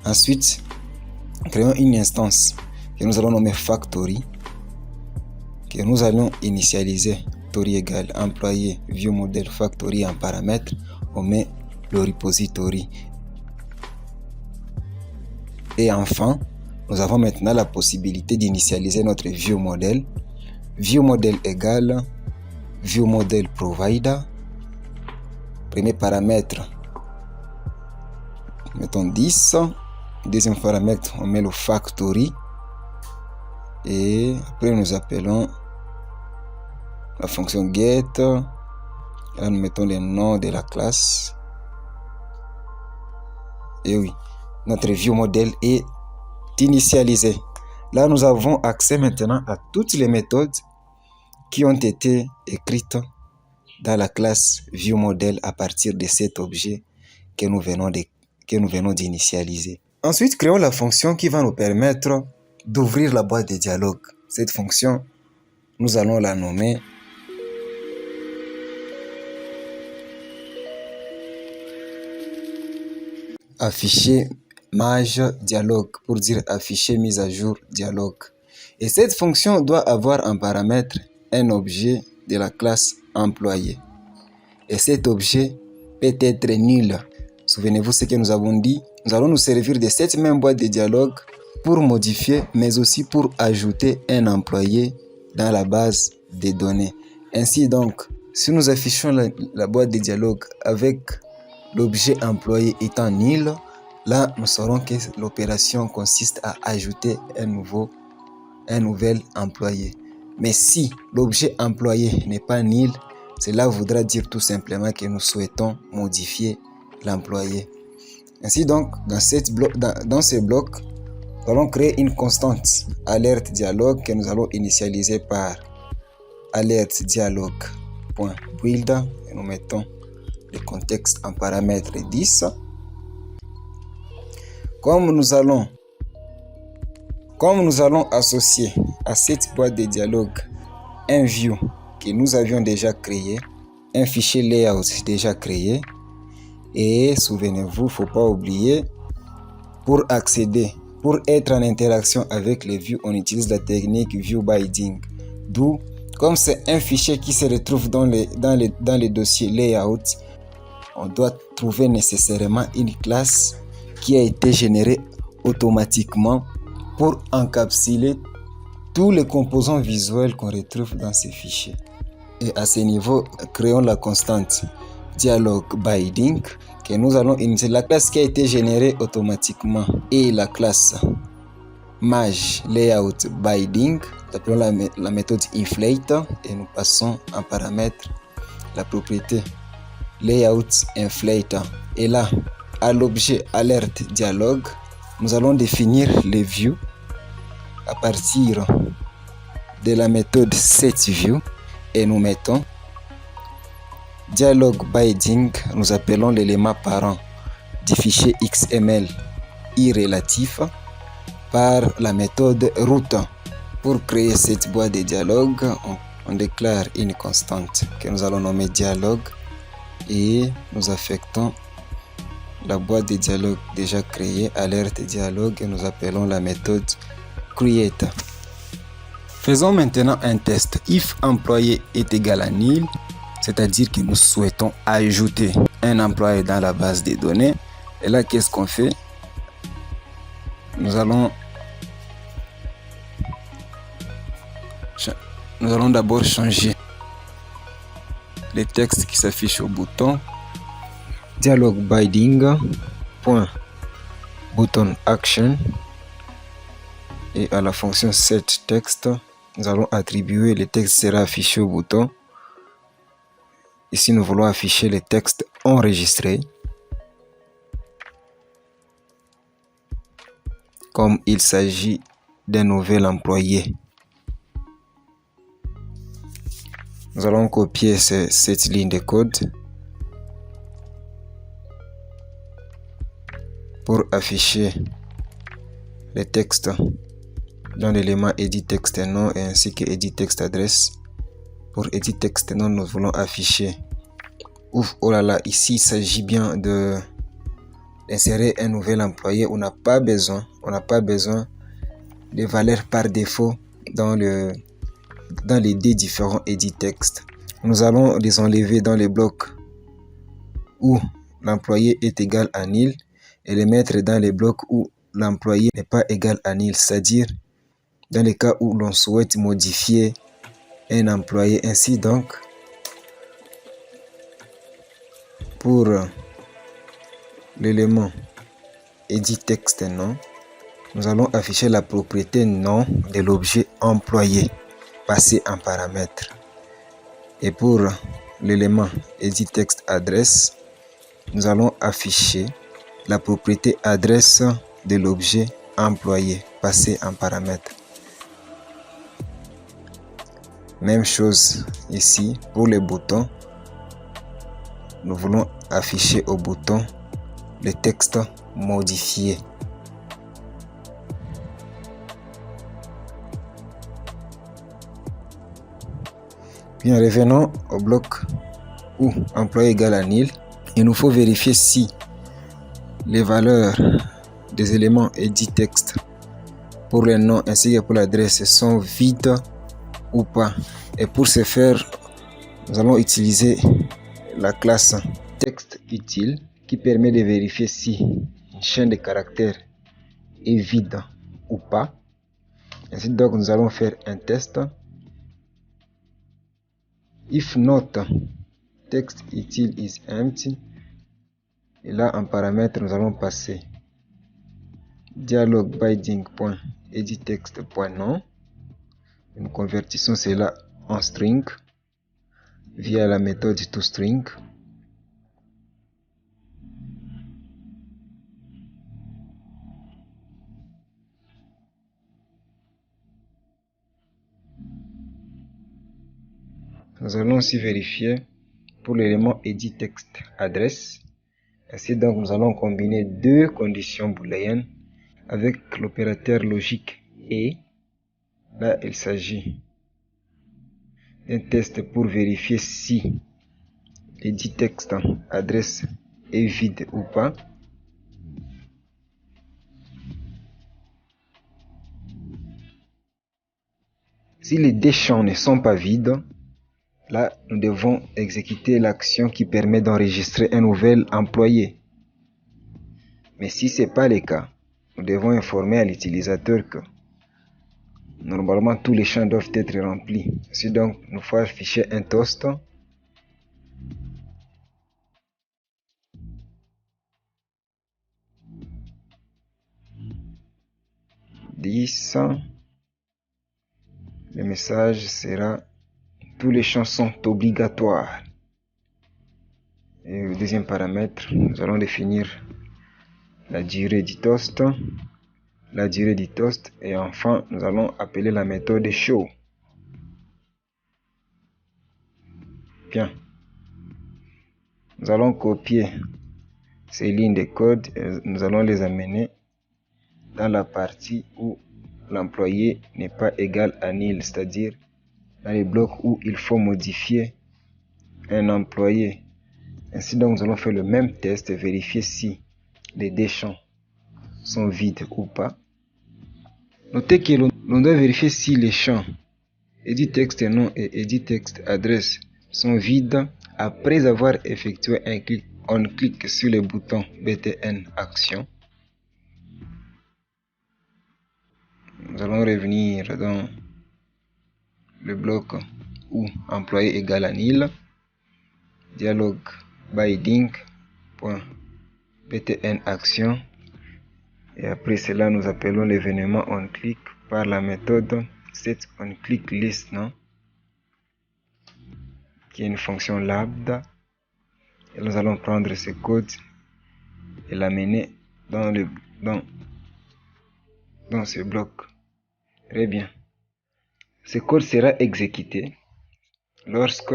Ensuite, créons une instance que nous allons nommer factory, que nous allons initialiser. Égale employé viewModel factory. En paramètre, on met le repository. Et enfin, nous avons maintenant la possibilité d'initialiser notre viewModel. ViewModel égale viewModel provider. Premier paramètre, mettons 10. Deuxième paramètre, on met le factory. Et après, nous appelons la fonction get. Là, nous mettons le nom de la classe. Et oui, notre viewModel est initialisé. Là, nous avons accès maintenant à toutes les méthodes qui ont été écrites dans la classe viewModel à partir de cet objet que nous venons d'initialiser. Ensuite, créons la fonction qui va nous permettre d'ouvrir la boîte de dialogue. Cette fonction, nous allons la nommer afficher mage dialogue, pour dire afficher mise à jour dialogue. Et cette fonction doit avoir en paramètre un objet de la classe employé. Et cet objet peut être nul. Souvenez-vous ce que nous avons dit. Nous allons nous servir de cette même boîte de dialogue pour modifier, mais aussi pour ajouter un employé dans la base des données. Ainsi donc, si nous affichons la boîte de dialogue avec l'objet employé étant nil, là nous saurons que l'opération consiste à ajouter un nouvel employé. Mais si l'objet employé n'est pas nil, cela voudra dire tout simplement que nous souhaitons modifier l'employé. Ainsi donc, dans ce bloc, nous allons créer une constante alerte dialogue que nous allons initialiser par alerte dialogue.build et nous mettons le contexte en paramètre 10. Comme nous allons associer à cette boîte de dialogue un view que nous avions déjà créé, un fichier layout déjà créé, et souvenez-vous, il ne faut pas oublier, pour être en interaction avec les views, on utilise la technique view binding. D'où, comme c'est un fichier qui se retrouve dans les dossiers layout, on doit trouver nécessairement une classe qui a été générée automatiquement pour encapsuler tous les composants visuels qu'on retrouve dans ces fichiers. Et à ce niveau, créons la constante dialogue binding que nous allons initialiser. La classe qui a été générée automatiquement et la classe mage layout binding. Appelons la méthode inflate et nous passons en paramètre la propriété layout inflate. Et là, à l'objet alerte dialogue, nous allons définir les views à partir de la méthode setView et nous mettons dialogue binding. Nous appelons l'élément parent du fichier XML irrélatif par la méthode route. Pour créer cette boîte de dialogue, on déclare une constante que nous allons nommer dialogue et nous affectons la boîte de dialogue déjà créée, alerte dialogue, et nous appelons la méthode create. Faisons maintenant un test. If employé est égal à nil, c'est-à-dire que nous souhaitons ajouter un employé dans la base de données. Et là, qu'est-ce qu'on fait? Nous allons d'abord changer les textes qui s'affichent au bouton. Dialog binding, point, button action, et à la fonction set text, nous allons attribuer le texte sera affiché au bouton. Ici, nous voulons afficher les textes enregistrés. Comme il s'agit d'un nouvel employé, nous allons copier cette ligne de code pour afficher les textes dans l'élément edit texte nom et ainsi que edit texte adresse. Pour edit texte nom, nous voulons afficher ouf, oh là là, ici il s'agit bien d'insérer un nouvel employé. On n'a pas besoin de valeurs par défaut dans les deux différents edit textes. Nous allons les enlever dans les blocs où l'employé est égal à nil et les mettre dans les blocs où l'employé n'est pas égal à nil, c'est-à-dire dans les cas où l'on souhaite modifier un employé. Ainsi donc, pour l'élément edit texte nom, nous allons afficher la propriété nom de l'objet employé passé en paramètre. Et pour l'élément edit texte adresse, nous allons afficher la propriété adresse de l'objet employé passé en paramètre. Même chose ici pour les boutons. Nous voulons afficher au bouton le texte modifié. Bien, revenons au bloc où employé égal à nil. Il nous faut vérifier si les valeurs des éléments edit texte pour le nom ainsi que pour l'adresse sont vides ou pas. Et pour ce faire, nous allons utiliser la classe texte utile qui permet de vérifier si une chaîne de caractères est vide ou pas. Ainsi donc, nous allons faire un test. If not text utile is empty, et là en paramètre nous allons passer dialog binding.editText.nom. Nous convertissons cela en string via la méthode toString. Nous allons aussi vérifier pour l'élément edit texte adresse. Ainsi donc, nous allons combiner deux conditions booléennes avec l'opérateur logique et. Là, il s'agit d'un test pour vérifier si edit texte adresse est vide ou pas. Si les deux champs ne sont pas vides, là, nous devons exécuter l'action qui permet d'enregistrer un nouvel employé. Mais si ce n'est pas le cas, nous devons informer à l'utilisateur que normalement tous les champs doivent être remplis. Ainsi donc, nous faut afficher un toast. Le message sera tous les champs sont obligatoires. Et le deuxième paramètre, nous allons définir la durée du toast, et enfin nous allons appeler la méthode show. Bien, nous allons copier ces lignes de code et nous allons les amener dans la partie où l'employé n'est pas égal à nil, c'est-à-dire dans les blocs où il faut modifier un employé. Ainsi donc, nous allons faire le même test et vérifier si les deux champs sont vides ou pas. Notez que l'on doit vérifier si les champs edit texte nom et edit texte adresse sont vides après avoir effectué un clic. On clique sur le bouton btn action. Nous allons revenir dans le bloc où employé égal à nil. dialogue binding.ptn action. Et après cela, nous appelons l'événement onClick par la méthode setOnClickList, qui est une fonction lambda. Et nous allons prendre ce code et l'amener dans ce bloc. Très bien. Ce code sera exécuté lorsque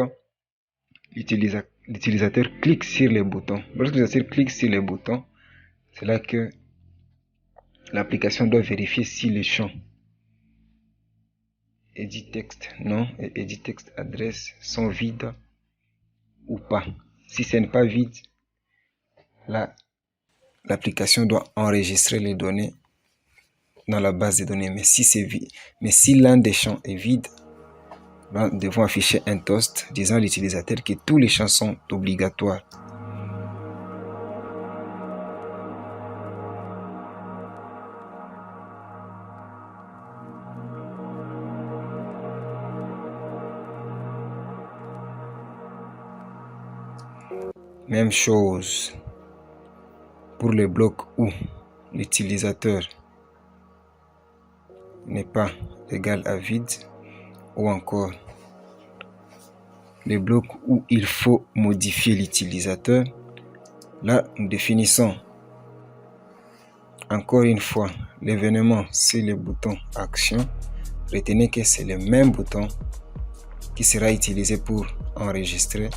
l'utilisateur clique sur les boutons. Lorsque l'utilisateur clique sur les boutons, c'est là que l'application doit vérifier si les champs edit texte nom et edit texte adresse sont vides ou pas. Si ce n'est pas vide, l'application doit enregistrer les données dans la base de données. Mais si l'un des champs est vide, nous devons afficher un toast disant à l'utilisateur que tous les champs sont obligatoires. Même chose pour les blocs où l'utilisateur n'est pas égal à vide, ou encore les blocs où il faut modifier l'utilisateur. Là, nous définissons encore une fois l'événement sur le bouton action. Retenez que c'est le même bouton qui sera utilisé pour enregistrer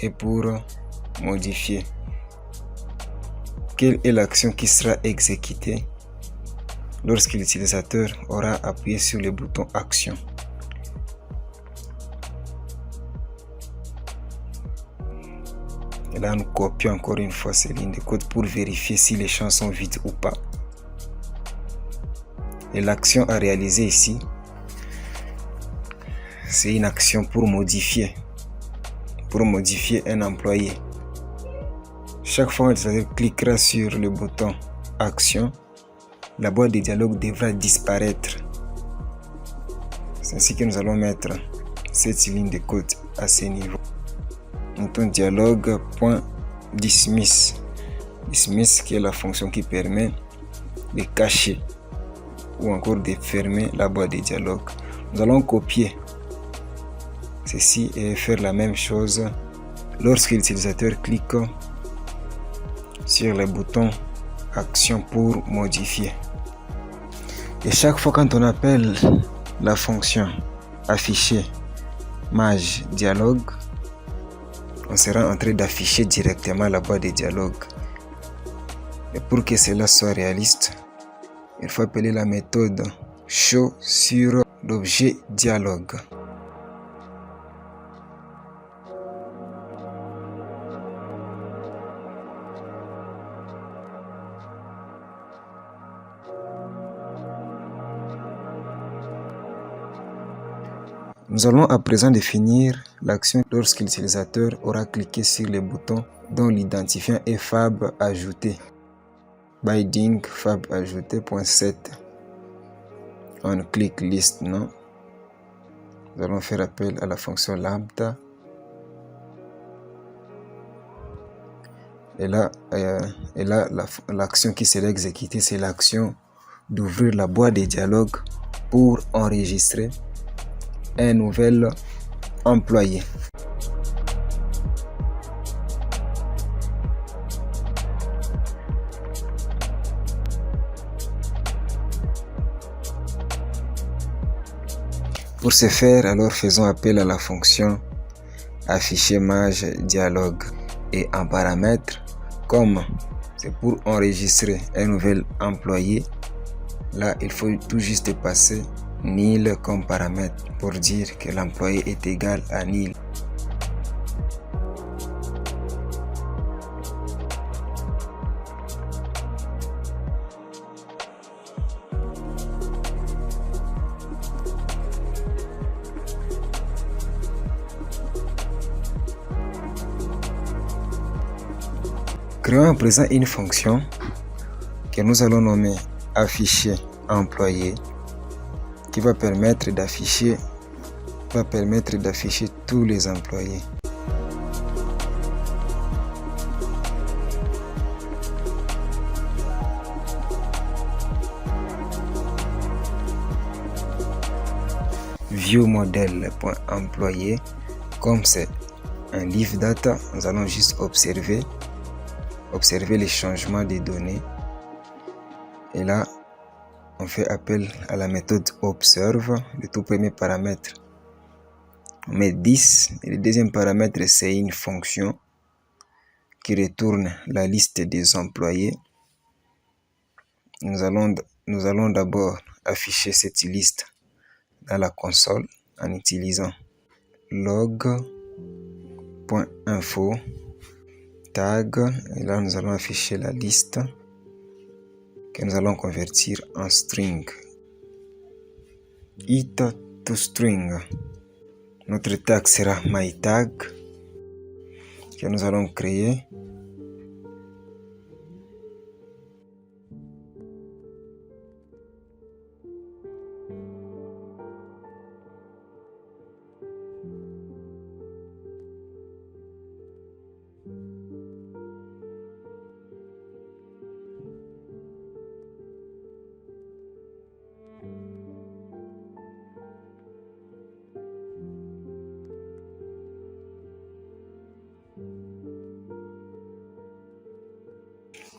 et pour modifier. Quelle est l'action qui sera exécutée lorsque l'utilisateur aura appuyé sur le bouton action? Et là, nous copions encore une fois ces lignes de code pour vérifier si les champs sont vides ou pas. Et l'action à réaliser ici, c'est une action pour modifier un employé. Chaque fois que l'utilisateur cliquera sur le bouton action, la boîte de dialogue devra disparaître. C'est ainsi que nous allons mettre cette ligne de code à ce niveau. Notons dialogue.dismiss. Dismiss qui est la fonction qui permet de cacher ou encore de fermer la boîte de dialogue. Nous allons copier ceci et faire la même chose lorsque l'utilisateur clique sur le bouton action pour modifier. Et chaque fois quand on appelle la fonction afficher maj dialogue, on sera en train d'afficher directement la boîte de dialogue. Et pour que cela soit réaliste, il faut appeler la méthode show sur l'objet dialogue. Nous allons à présent définir l'action lorsque l'utilisateur aura cliqué sur le bouton dont l'identifiant est fab ajouté. Binding fab ajouté.set. On clique list non. Nous allons faire appel à la fonction lambda. Et là l'action qui sera exécutée, c'est l'action d'ouvrir la boîte de dialogue pour enregistrer un nouvel employé. Pour ce faire, alors faisons appel à la fonction afficher maj dialogue et en paramètre, comme c'est pour enregistrer un nouvel employé, là il faut tout juste passer nil comme paramètre pour dire que l'employé est égal à nil. Créons à présent une fonction que nous allons nommer afficher employé qui va permettre d'afficher tous les employés. viewModel.employé. Comme c'est un livre data, nous allons juste observer les changements des données. Et là, on fait appel à la méthode observe. Le tout premier paramètre, on met 10. Et le deuxième paramètre, c'est une fonction qui retourne la liste des employés. Nous allons d'abord afficher cette liste dans la console en utilisant log.info tag. Et là, nous allons afficher la liste que nous allons convertir en string. It to string. Notre tag sera myTag que nous allons créer.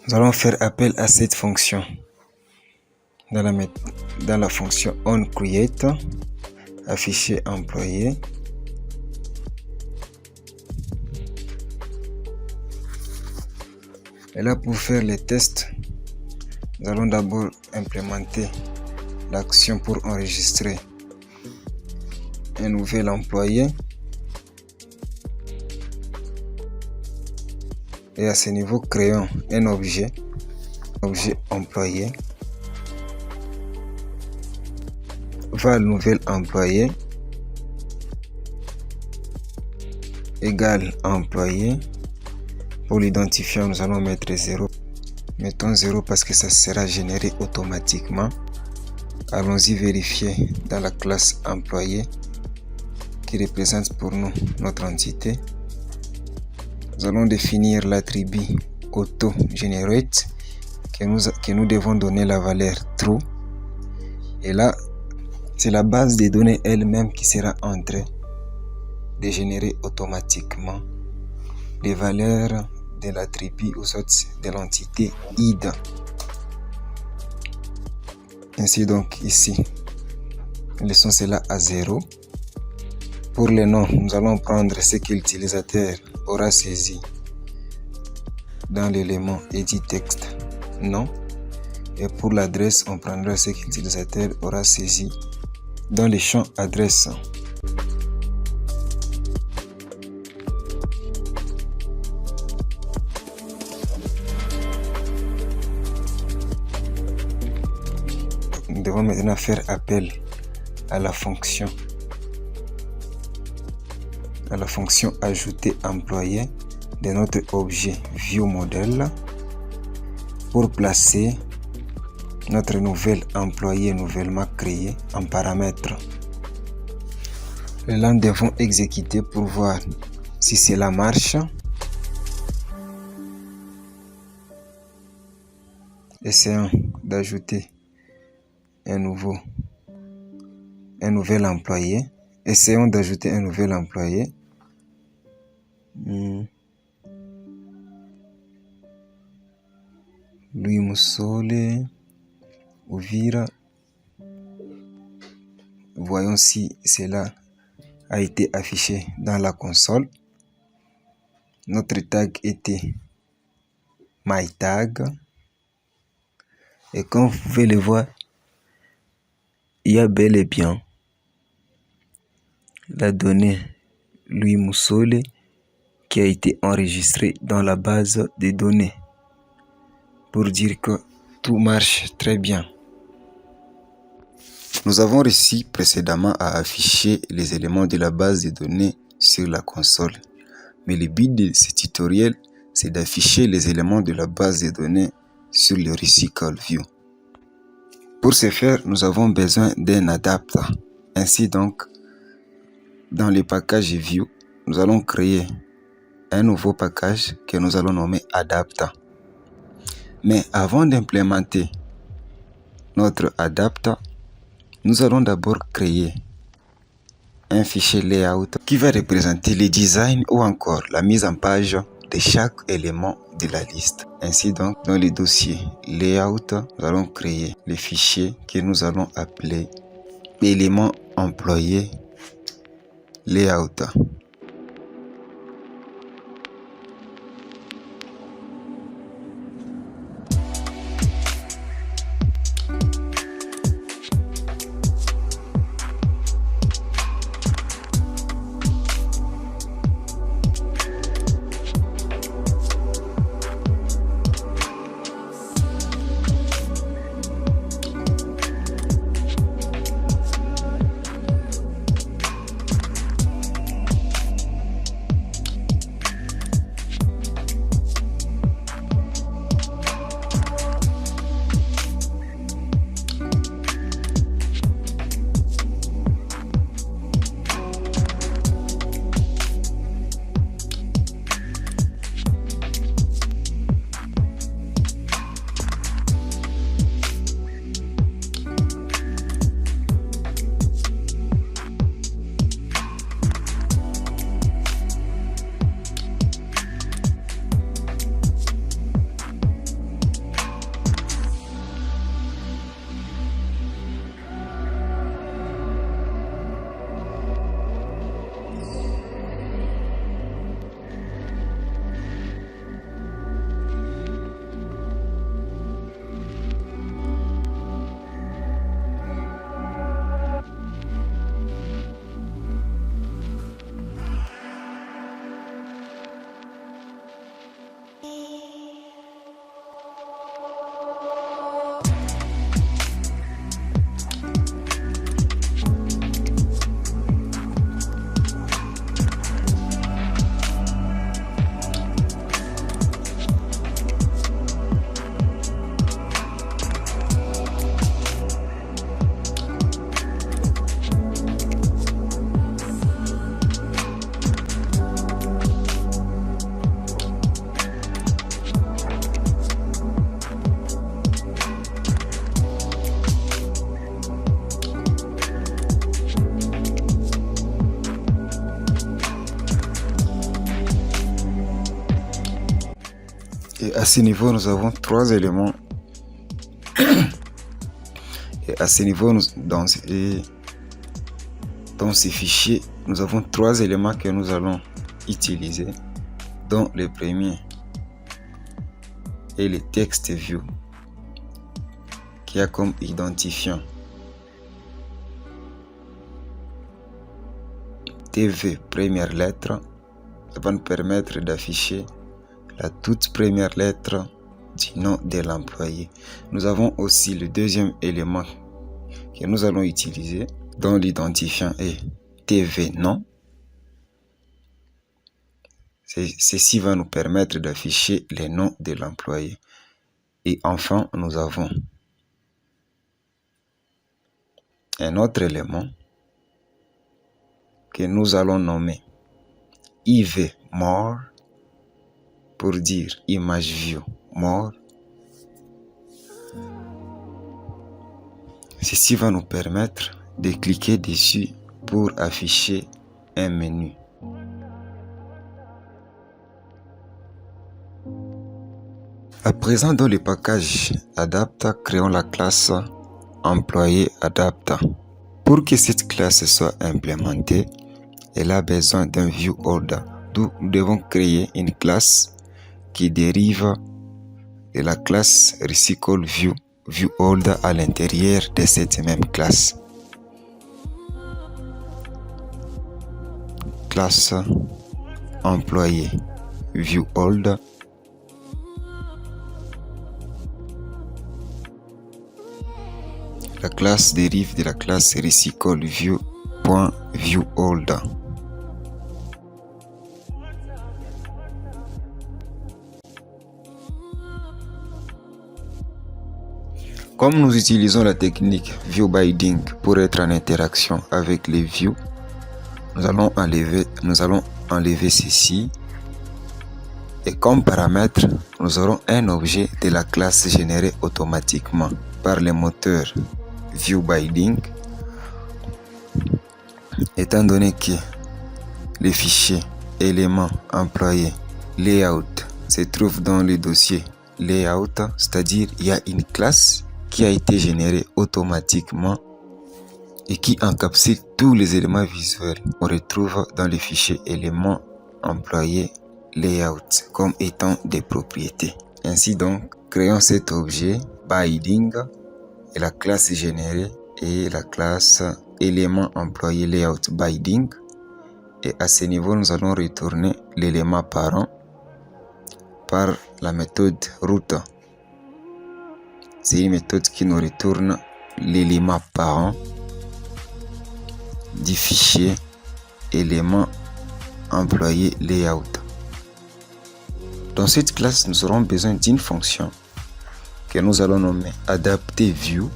Nous allons faire appel à cette fonction dans la fonction onCreate, afficher employé. Et là, pour faire les tests, nous allons d'abord implémenter l'action pour enregistrer un nouvel employé. Et à ce niveau, créons un objet employé, val nouvel employé, égal employé. Pour l'identifiant, nous allons mettre 0. Mettons 0 parce que ça sera généré automatiquement. Allons-y vérifier dans la classe employé qui représente pour nous notre entité. Nous allons définir l'attribut AutoGenerate que nous devons donner la valeur true. Et là, c'est la base des données elle-même qui sera en train de générer automatiquement les valeurs de l'attribut ou soit de l'entité id. Ainsi donc ici, laissons cela à 0. Pour les noms, nous allons prendre ce que l'utilisateur aura saisi dans l'élément edit texte nom. Et pour l'adresse, on prendra ce que l'utilisateur aura saisi dans le champ adresse. Nous devons maintenant faire appel à la fonction ajouter employé de notre objet viewModel pour placer notre nouvel employé nouvellement créé en paramètre. Et là, nous devons exécuter pour voir si cela marche. Essayons d'ajouter un nouvel employé. Essayons d'ajouter un nouvel employé. Louis Moussole, Ouvira. Voyons si cela a été affiché dans la console. Notre tag était myTag. Et comme vous pouvez le voir, il y a bel et bien la donnée Louis Moussole qui a été enregistrée dans la base de données pour dire que tout marche très bien. Nous avons réussi précédemment à afficher les éléments de la base de données sur la console. Mais le but de ce tutoriel, c'est d'afficher les éléments de la base de données sur le récit CallView. Pour ce faire, nous avons besoin d'un adapter. Ainsi donc, dans le package View, nous allons créer un nouveau package que nous allons nommer adapter. Mais avant d'implémenter notre adapter, nous allons d'abord créer un fichier layout qui va représenter le design ou encore la mise en page de chaque élément de la liste. Ainsi donc, dans le dossier layout, nous allons créer le fichier que nous allons appeler élément employé layout. Et à ce niveau, nous avons trois éléments. Et à ce niveau, dans ces fichiers, nous avons trois éléments que nous allons utiliser, dont le premier est le text view, qui a comme identifiant TV première lettre. Ça va nous permettre d'afficher la toute première lettre du nom de l'employé. Nous avons aussi le deuxième élément que nous allons utiliser, dont l'identifiant est TV nom. Ceci va nous permettre d'afficher les noms de l'employé. Et enfin, nous avons un autre élément que nous allons nommer IV more, pour dire image view more. Ceci va nous permettre de cliquer dessus pour afficher un menu. À présent, dans le package adapt, créons la classe employé adapt. Pour que cette classe soit implémentée, elle a besoin d'un view holder. D'où nous devons créer une classe qui dérive de la classe recycle view holder à l'intérieur de cette même classe. Classe employé view holder. La classe dérive de la classe recycle view.viewHolder. Comme nous utilisons la technique ViewBinding pour être en interaction avec les views, nous allons enlever ceci. Et comme paramètre, nous aurons un objet de la classe généré automatiquement par le moteur ViewBinding. Étant donné que les fichiers éléments employés layout se trouvent dans le dossier layout, c'est-à-dire il y a une classe qui a été générée automatiquement et qui encapsule tous les éléments visuels. On retrouve dans les fichiers éléments employés layout comme étant des propriétés. Ainsi donc, créons cet objet binding et la classe générée et la classe élément employé layout binding. Et à ce niveau, nous allons retourner l'élément parent par la méthode route. C'est une méthode qui nous retourne l'élément parent du fichier élément employé layout. Dans cette classe, nous aurons besoin d'une fonction que nous allons nommer adapter view.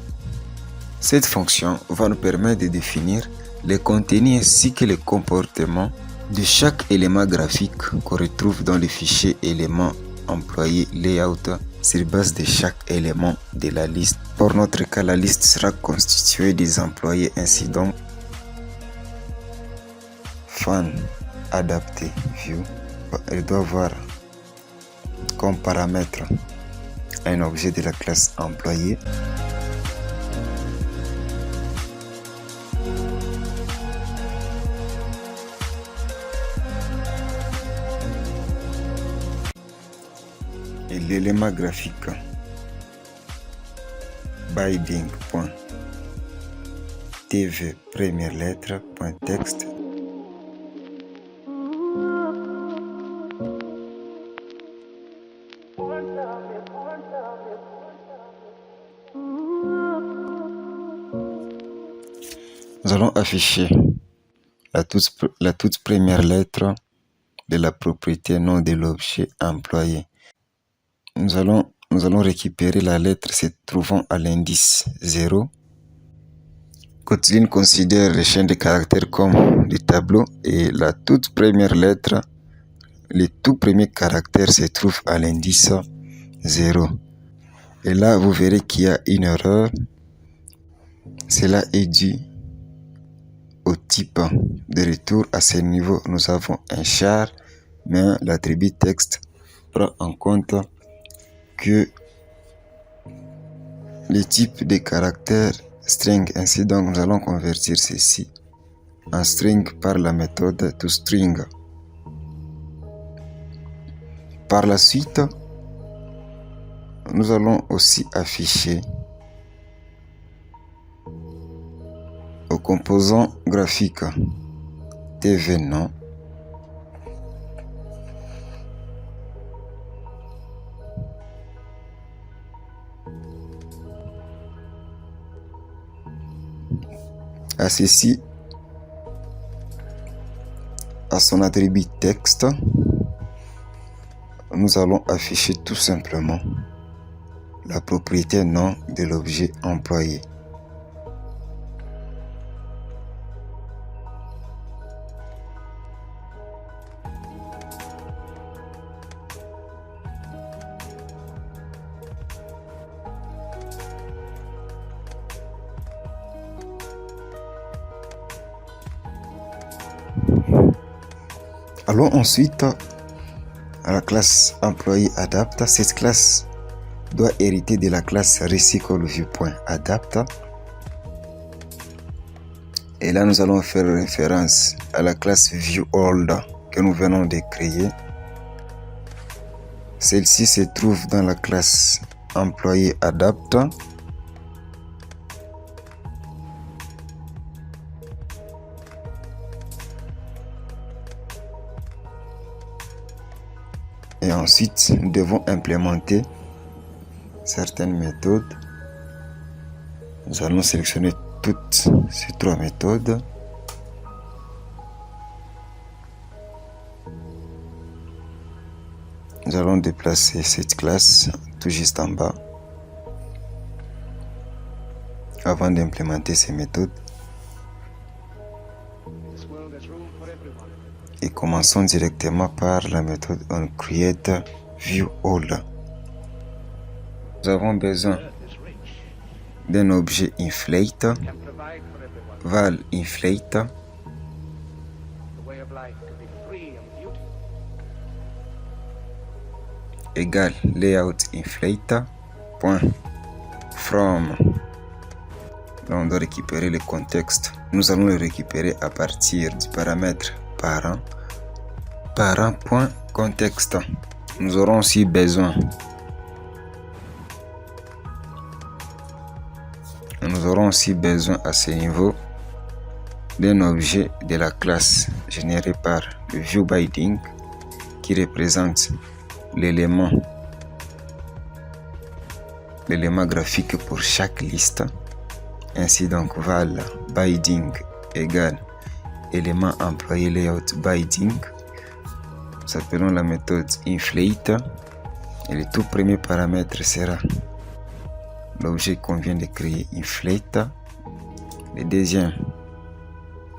Cette fonction va nous permettre de définir le contenu ainsi que le comportement de chaque élément graphique qu'on retrouve dans le fichier élément employé layout sur base de chaque élément de la liste. Pour notre cas, la liste sera constituée des employés, ainsi donc fan adapter view, elle doit avoir comme paramètre un objet de la classe employé. Et l'élément graphique binding.tv première lettre .text. Nous allons afficher la toute première lettre de la propriété nom de l'objet employé. Nous allons récupérer la lettre se trouvant à l'indice 0. Kotlin considère les chaînes de caractères comme des tableaux et la toute première lettre, le tout premier caractère se trouve à l'indice 0. Et là, vous verrez qu'il y a une erreur. Cela est dû au type de retour. À ce niveau, nous avons un char, mais l'attribut texte prend en compte que le type de caractère string. Ainsi donc, nous allons convertir ceci en string par la méthode toString. Par la suite, nous allons aussi afficher au composant graphique TV nom à ceci, à son attribut texte, nous allons afficher tout simplement la propriété nom de l'objet employé. Allons ensuite à la classe employé adapt. Cette classe doit hériter de la classe recycleView.adapt. Et là, nous allons faire référence à la classe viewOld que nous venons de créer. Celle-ci se trouve dans la classe employé adapt. Et ensuite, nous devons implémenter certaines méthodes. Nous allons sélectionner toutes ces trois méthodes. Nous allons déplacer cette classe tout juste en bas avant d'implémenter ces méthodes. Et commençons directement par la méthode onCreateViewAll. Nous avons besoin d'un objet inflate, val inflate, égale layout inflator point from. Là, on doit récupérer le contexte. Nous allons le récupérer à partir du paramètre parent.contexte. Nous aurons aussi besoin à ce niveau d'un objet de la classe généré par le viewBinding qui représente l'élément graphique pour chaque liste. Ainsi donc, val binding égale élément employé layout binding. Nous appelons la méthode inflate et le tout premier paramètre sera l'objet qu'on vient de créer, inflate. Le deuxième,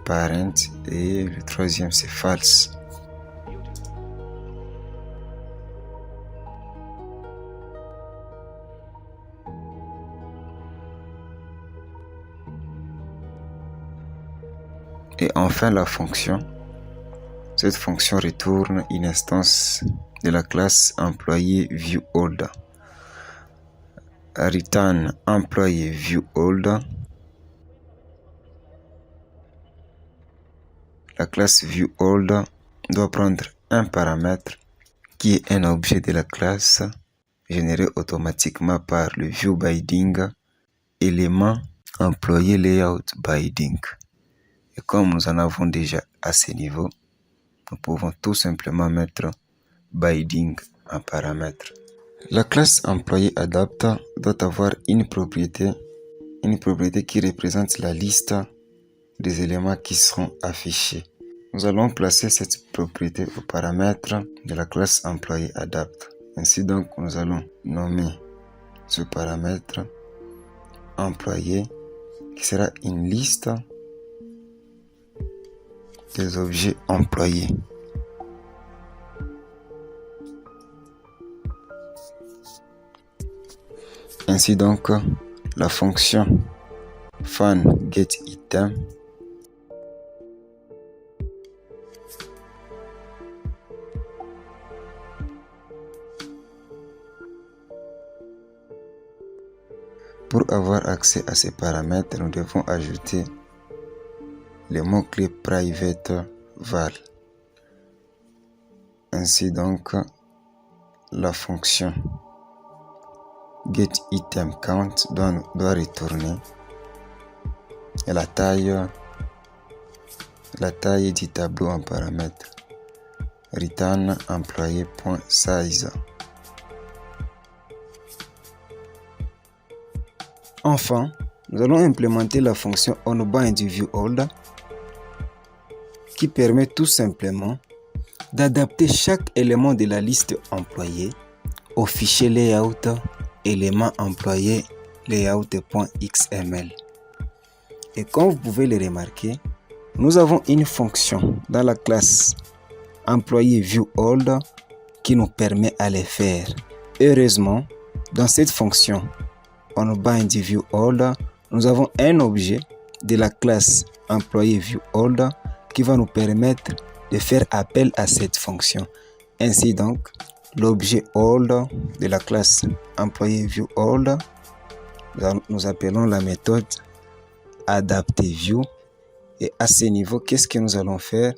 parent, et le troisième, c'est false. Et enfin la fonction. Cette fonction retourne une instance de la classe employé viewHolder. Return employé viewHolder. La classe viewHolder doit prendre un paramètre qui est un objet de la classe généré automatiquement par le viewBinding élément employé layoutBinding. Et comme nous en avons déjà à ce niveau, nous pouvons tout simplement mettre binding en paramètre. La classe employé adapt doit avoir une propriété qui représente la liste des éléments qui seront affichés. Nous allons placer cette propriété au paramètre de la classe employé adapt. Ainsi donc, nous allons nommer ce paramètre employé qui sera une liste des objets employés. Ainsi donc, la fonction FunGetItem pour avoir accès à ces paramètres, nous devons ajouter le mot-clé private val. Ainsi donc, la fonction getItemCount doit retourner la taille du tableau en paramètre return employé.size. Enfin, nous allons implémenter la fonction onBindViewHolder qui permet tout simplement d'adapter chaque élément de la liste employée au fichier layout élément employé layout.xml. Et comme vous pouvez le remarquer, nous avons une fonction dans la classe employé viewHolder qui nous permet à le faire. Heureusement, dans cette fonction onBindViewHolder, nous avons un objet de la classe employé viewHolder qui va nous permettre de faire appel à cette fonction. Ainsi donc, l'objet holder de la classe employé viewHolder, nous appelons la méthode adaptView. Et à ce niveau, qu'est-ce que nous allons faire?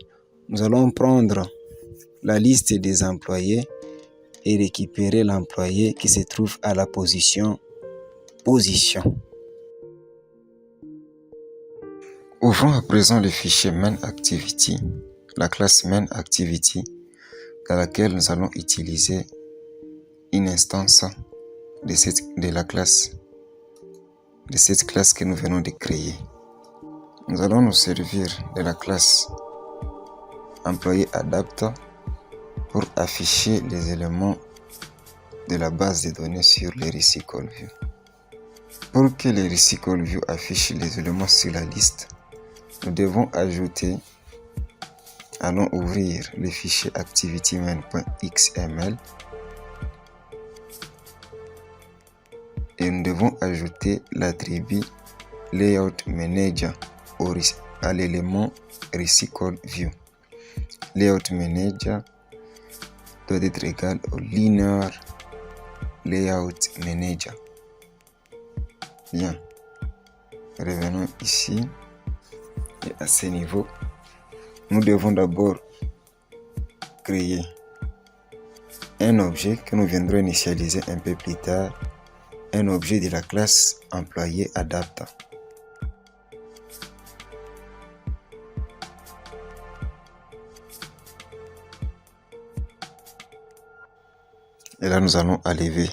Nous allons prendre la liste des employés et récupérer l'employé qui se trouve à la position. Ouvrons à présent le fichier main.activity, la classe main.activity dans laquelle nous allons utiliser une instance de cette classe que nous venons de créer. Nous allons nous servir de la classe employé adapt pour afficher les éléments de la base de données sur le RecallView. Pour que le RecallView affiche les éléments sur la liste, nous devons ajouter, allons ouvrir le fichier activitymain.xml et nous devons ajouter l'attribut layoutManager à l'élément RecallView. LayoutManager doit être égal au Linear Layout Manager. Bien, revenons ici et à ce niveau, nous devons d'abord créer un objet que nous viendrons initialiser un peu plus tard, un objet de la classe employé Adapt. Et là, nous allons enlever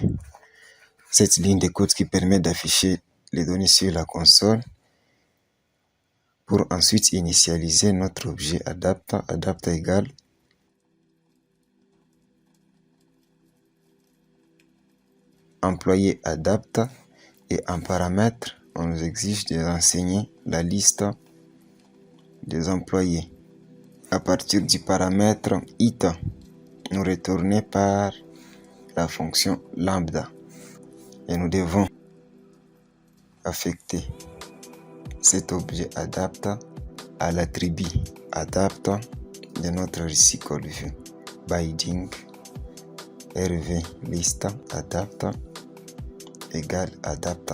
cette ligne de code qui permet d'afficher les données sur la console pour ensuite initialiser notre objet Adapt. Adapt égale employé Adapt, et en paramètre, on nous exige de renseigner la liste des employés. À partir du paramètre it, nous retournons par la fonction lambda et nous devons affecter cet objet Adapt à l'attribut Adapt de notre recycle view binding rv list Adapt égale Adapt.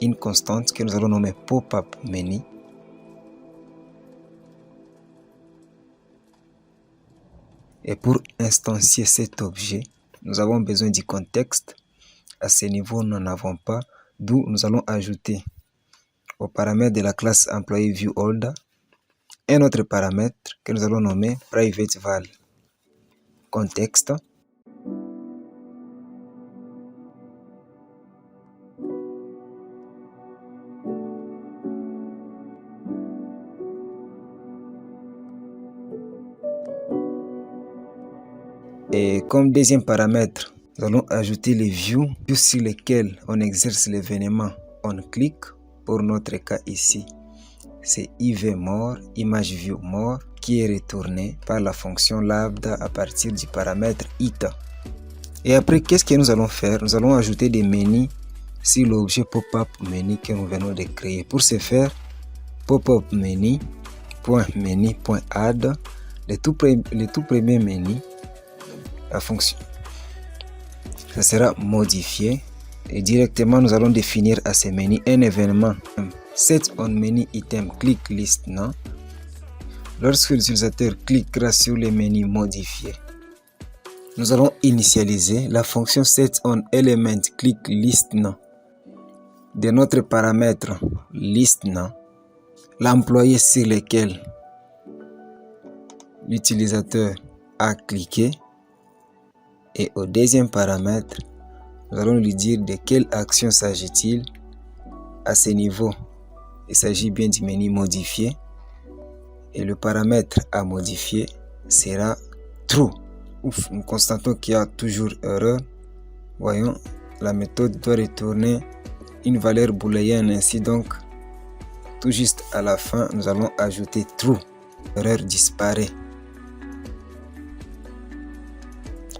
une constante que nous allons nommer pop-up menu. Et pour instancier cet objet, nous avons besoin du contexte. À ce niveau, nous n'en avons pas, d'où nous allons ajouter au paramètre de la classe employé viewHolder un autre paramètre que nous allons nommer privateVal. Contexte. Et comme deuxième paramètre, nous allons ajouter les views sur lesquels on exerce l'événement onClick. Pour notre cas ici, c'est IVMore, ImageViewMore, qui est retourné par la fonction lambda à partir du paramètre it. Et après, qu'est-ce que nous allons faire? Nous allons ajouter des menus sur l'objet pop-up menu que nous venons de créer. Pour ce faire, pop-up menu.menu.add, le tout premier menu, la fonction, ça sera modifié et directement nous allons définir à ce menu un événement set on menu item click list non. Lorsque l'utilisateur cliquera sur le menu modifié, nous allons initialiser la fonction set on element click list non de notre paramètre list non, l'employé sur lequel l'utilisateur a cliqué. Et au deuxième paramètre, nous allons lui dire de quelle action s'agit-il. À ce niveau, il s'agit bien du menu modifié. Et le paramètre à modifier sera true. Ouf, nous constatons qu'il y a toujours erreur. Voyons, la méthode doit retourner une valeur booléenne. Ainsi donc, tout juste à la fin, nous allons ajouter true. L'erreur disparaît.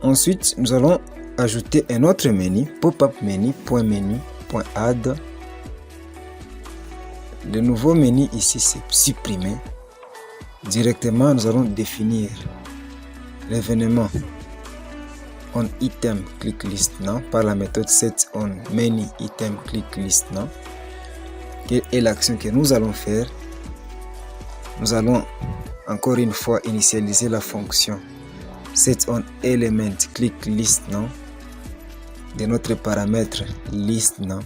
Ensuite, nous allons ajouter un autre menu, pop-up menu.menu.add. Le nouveau menu ici, c'est supprimé. Directement, nous allons définir l'événement on item click list now par la méthode set on menu item click list now. Quelle est l'action que nous allons faire? Nous allons encore une fois initialiser la fonction set on element click list now de notre paramètre list now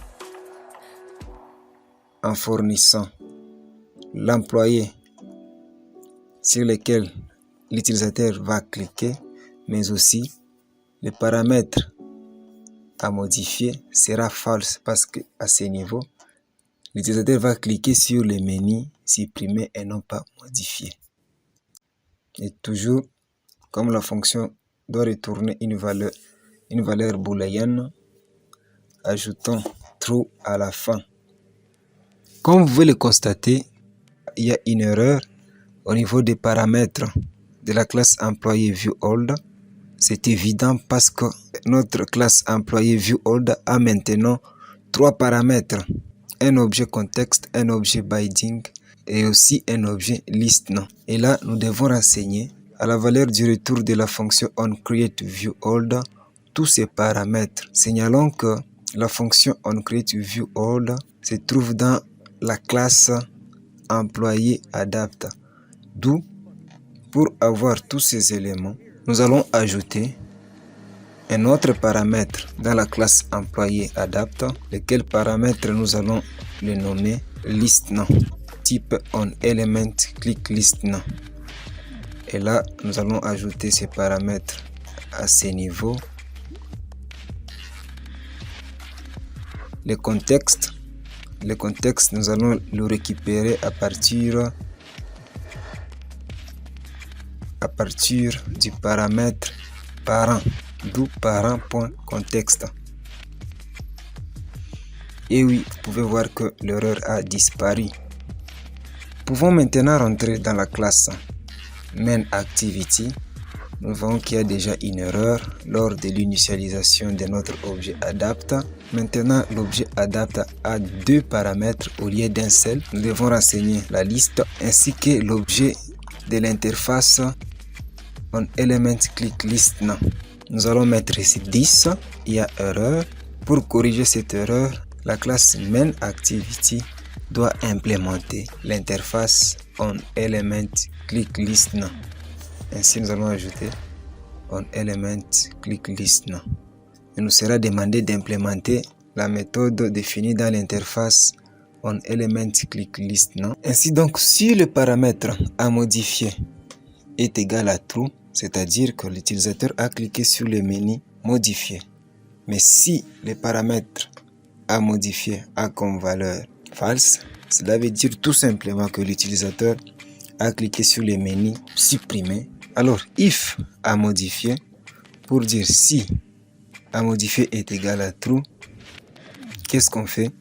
en fournissant l'employé sur lequel l'utilisateur va cliquer, mais aussi le paramètre à modifier sera false parce que à ce niveau l'utilisateur va cliquer sur le menu supprimé et non pas modifié. Et toujours, comme la fonction doit retourner une valeur booléenne, ajoutons true à la fin. Comme vous pouvez le constater, il y a une erreur au niveau des paramètres de la classe employé viewHolder. C'est évident parce que notre classe employé viewHolder a maintenant trois paramètres: un objet contexte, un objet binding et aussi un objet list now. Et là, nous devons renseigner à la valeur du retour de la fonction onCreateViewHolder tous ces paramètres. Signalons que la fonction onCreateViewHolder se trouve dans la classe employé adapt. D'où, pour avoir tous ces éléments, nous allons ajouter un autre paramètre dans la classe employé adapt, lequel paramètre nous allons le nommer list now, type onElement click list now. Et là, nous allons ajouter ces paramètres à ce niveau. Le contexte, nous allons le récupérer à partir du paramètre parent, d'où parent.contexte. Et oui, vous pouvez voir que l'erreur a disparu. Pouvons maintenant rentrer dans la classe MainActivity. Nous voyons qu'il y a déjà une erreur lors de l'initialisation de notre objet adapt. Maintenant, l'objet adapt a deux paramètres au lieu d'un seul. Nous devons renseigner la liste ainsi que l'objet de l'interface onElement click list now. Nous allons mettre ici 10. Il y a erreur. Pour corriger cette erreur, La classe MainActivity doit implémenter l'interface onElementClickListener. Ainsi, nous allons ajouter onElementClickListener. Il nous sera demandé d'implémenter la méthode définie dans l'interface onElementClickListener. Ainsi donc, si le paramètre à modifier est égal à true, c'est-à-dire que l'utilisateur a cliqué sur le menu modifier. Mais si le paramètre à modifier a comme valeur false, cela veut dire tout simplement que l'utilisateur a cliqué sur le menu supprimer. Alors if à modifier, pour dire si à modifier est égal à true, qu'est-ce qu'on fait?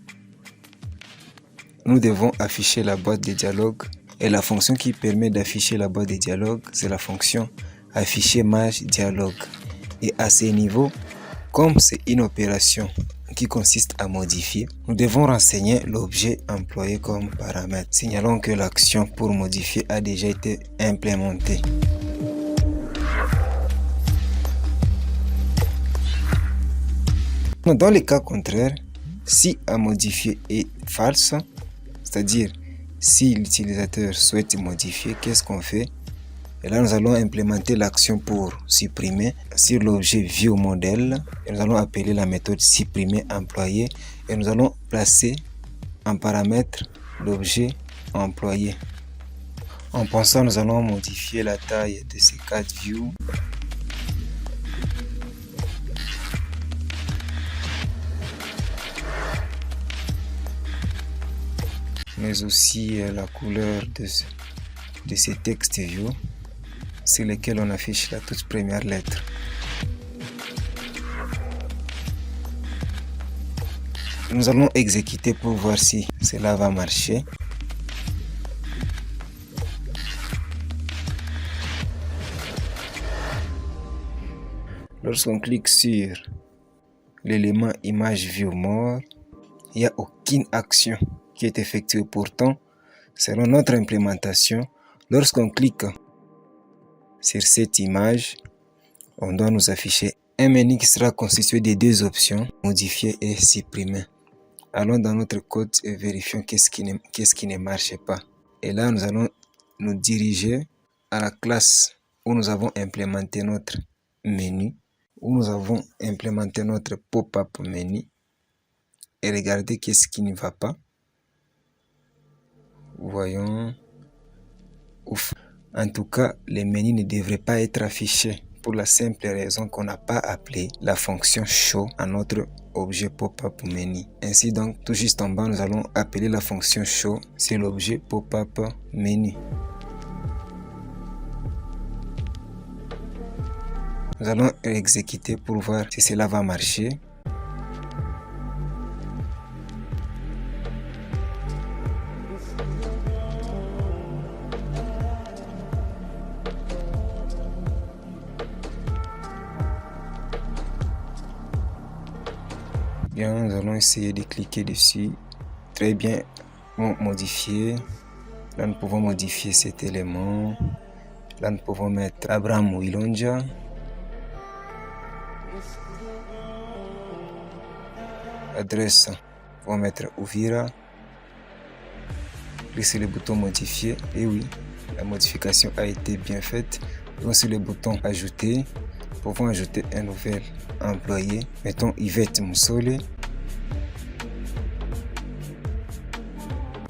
Nous devons afficher la boîte de dialogue, et la fonction qui permet d'afficher la boîte de dialogue, c'est la fonction afficher match dialogue. Et à ce niveau, comme c'est une opération qui consiste à modifier, nous devons renseigner l'objet employé comme paramètre. Signalons que l'action pour modifier a déjà été implémentée. Dans le cas contraire, si à modifier est false, c'est-à-dire si l'utilisateur souhaite modifier, qu'est-ce qu'on fait? Et là, nous allons implémenter l'action pour supprimer sur l'objet viewModel. Et nous allons appeler la méthode supprimer employé. Et nous allons placer en paramètre l'objet employé. En pensant, nous allons modifier la taille de ces 4 views. Mais aussi la couleur de ces textes view sur lesquels on affiche la toute première lettre. Nous allons exécuter pour voir si cela va marcher. Lorsqu'on clique sur l'élément image view more, il n'y a aucune action qui est effectuée. Pourtant, selon notre implémentation, lorsqu'on clique sur cette image, on doit nous afficher un menu qui sera constitué de 2 options, modifier et supprimer. Allons dans notre code et vérifions qu'est-ce qui ne marche pas. Et là, nous allons nous diriger à la classe où nous avons implémenté notre menu, où nous avons implémenté notre pop-up menu, et regardez qu'est-ce qui ne va pas. Voyons. Ouf. En tout cas, les menus ne devraient pas être affichés pour la simple raison qu'on n'a pas appelé la fonction show à notre objet pop-up menu. Ainsi donc, tout juste en bas, nous allons appeler la fonction show sur l'objet pop-up menu. Nous allons exécuter pour voir si cela va marcher. Bien, nous allons essayer de cliquer dessus. Très bien, on modifier. Là, nous pouvons modifier cet élément. Là, nous pouvons mettre Abraham Wilonja. Adresse, nous pouvons mettre Uvira. Cliquez sur le bouton modifier. Et oui, la modification a été bien faite. Cliquons sur le bouton ajouter. Nous pouvons ajouter un nouvel employé. Mettons Yvette Moussole.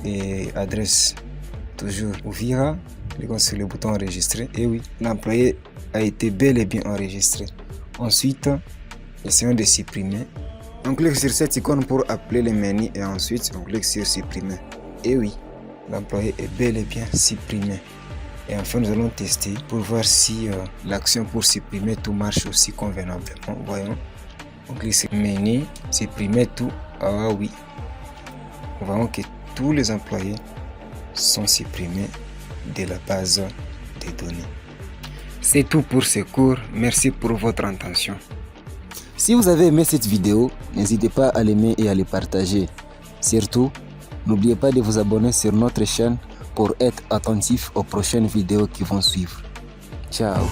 Et adresse toujours Uvira. Cliquons sur le bouton enregistrer. Et oui, l'employé a été bel et bien enregistré. Ensuite, essayons de supprimer. On clique sur cette icône pour appeler le menu et ensuite on clique sur supprimer. Et oui, l'employé est bel et bien supprimé. Et enfin, nous allons tester pour voir si l'action pour supprimer tout marche aussi convenablement. Voyons. On clique sur menu, supprimer tout. Ah oui. Nous voyons que tous les employés sont supprimés de la base des données. C'est tout pour ce cours. Merci pour votre attention. Si vous avez aimé cette vidéo, n'hésitez pas à l'aimer et à le partager. Surtout, n'oubliez pas de vous abonner sur notre chaîne pour être attentif aux prochaines vidéos qui vont suivre. Ciao!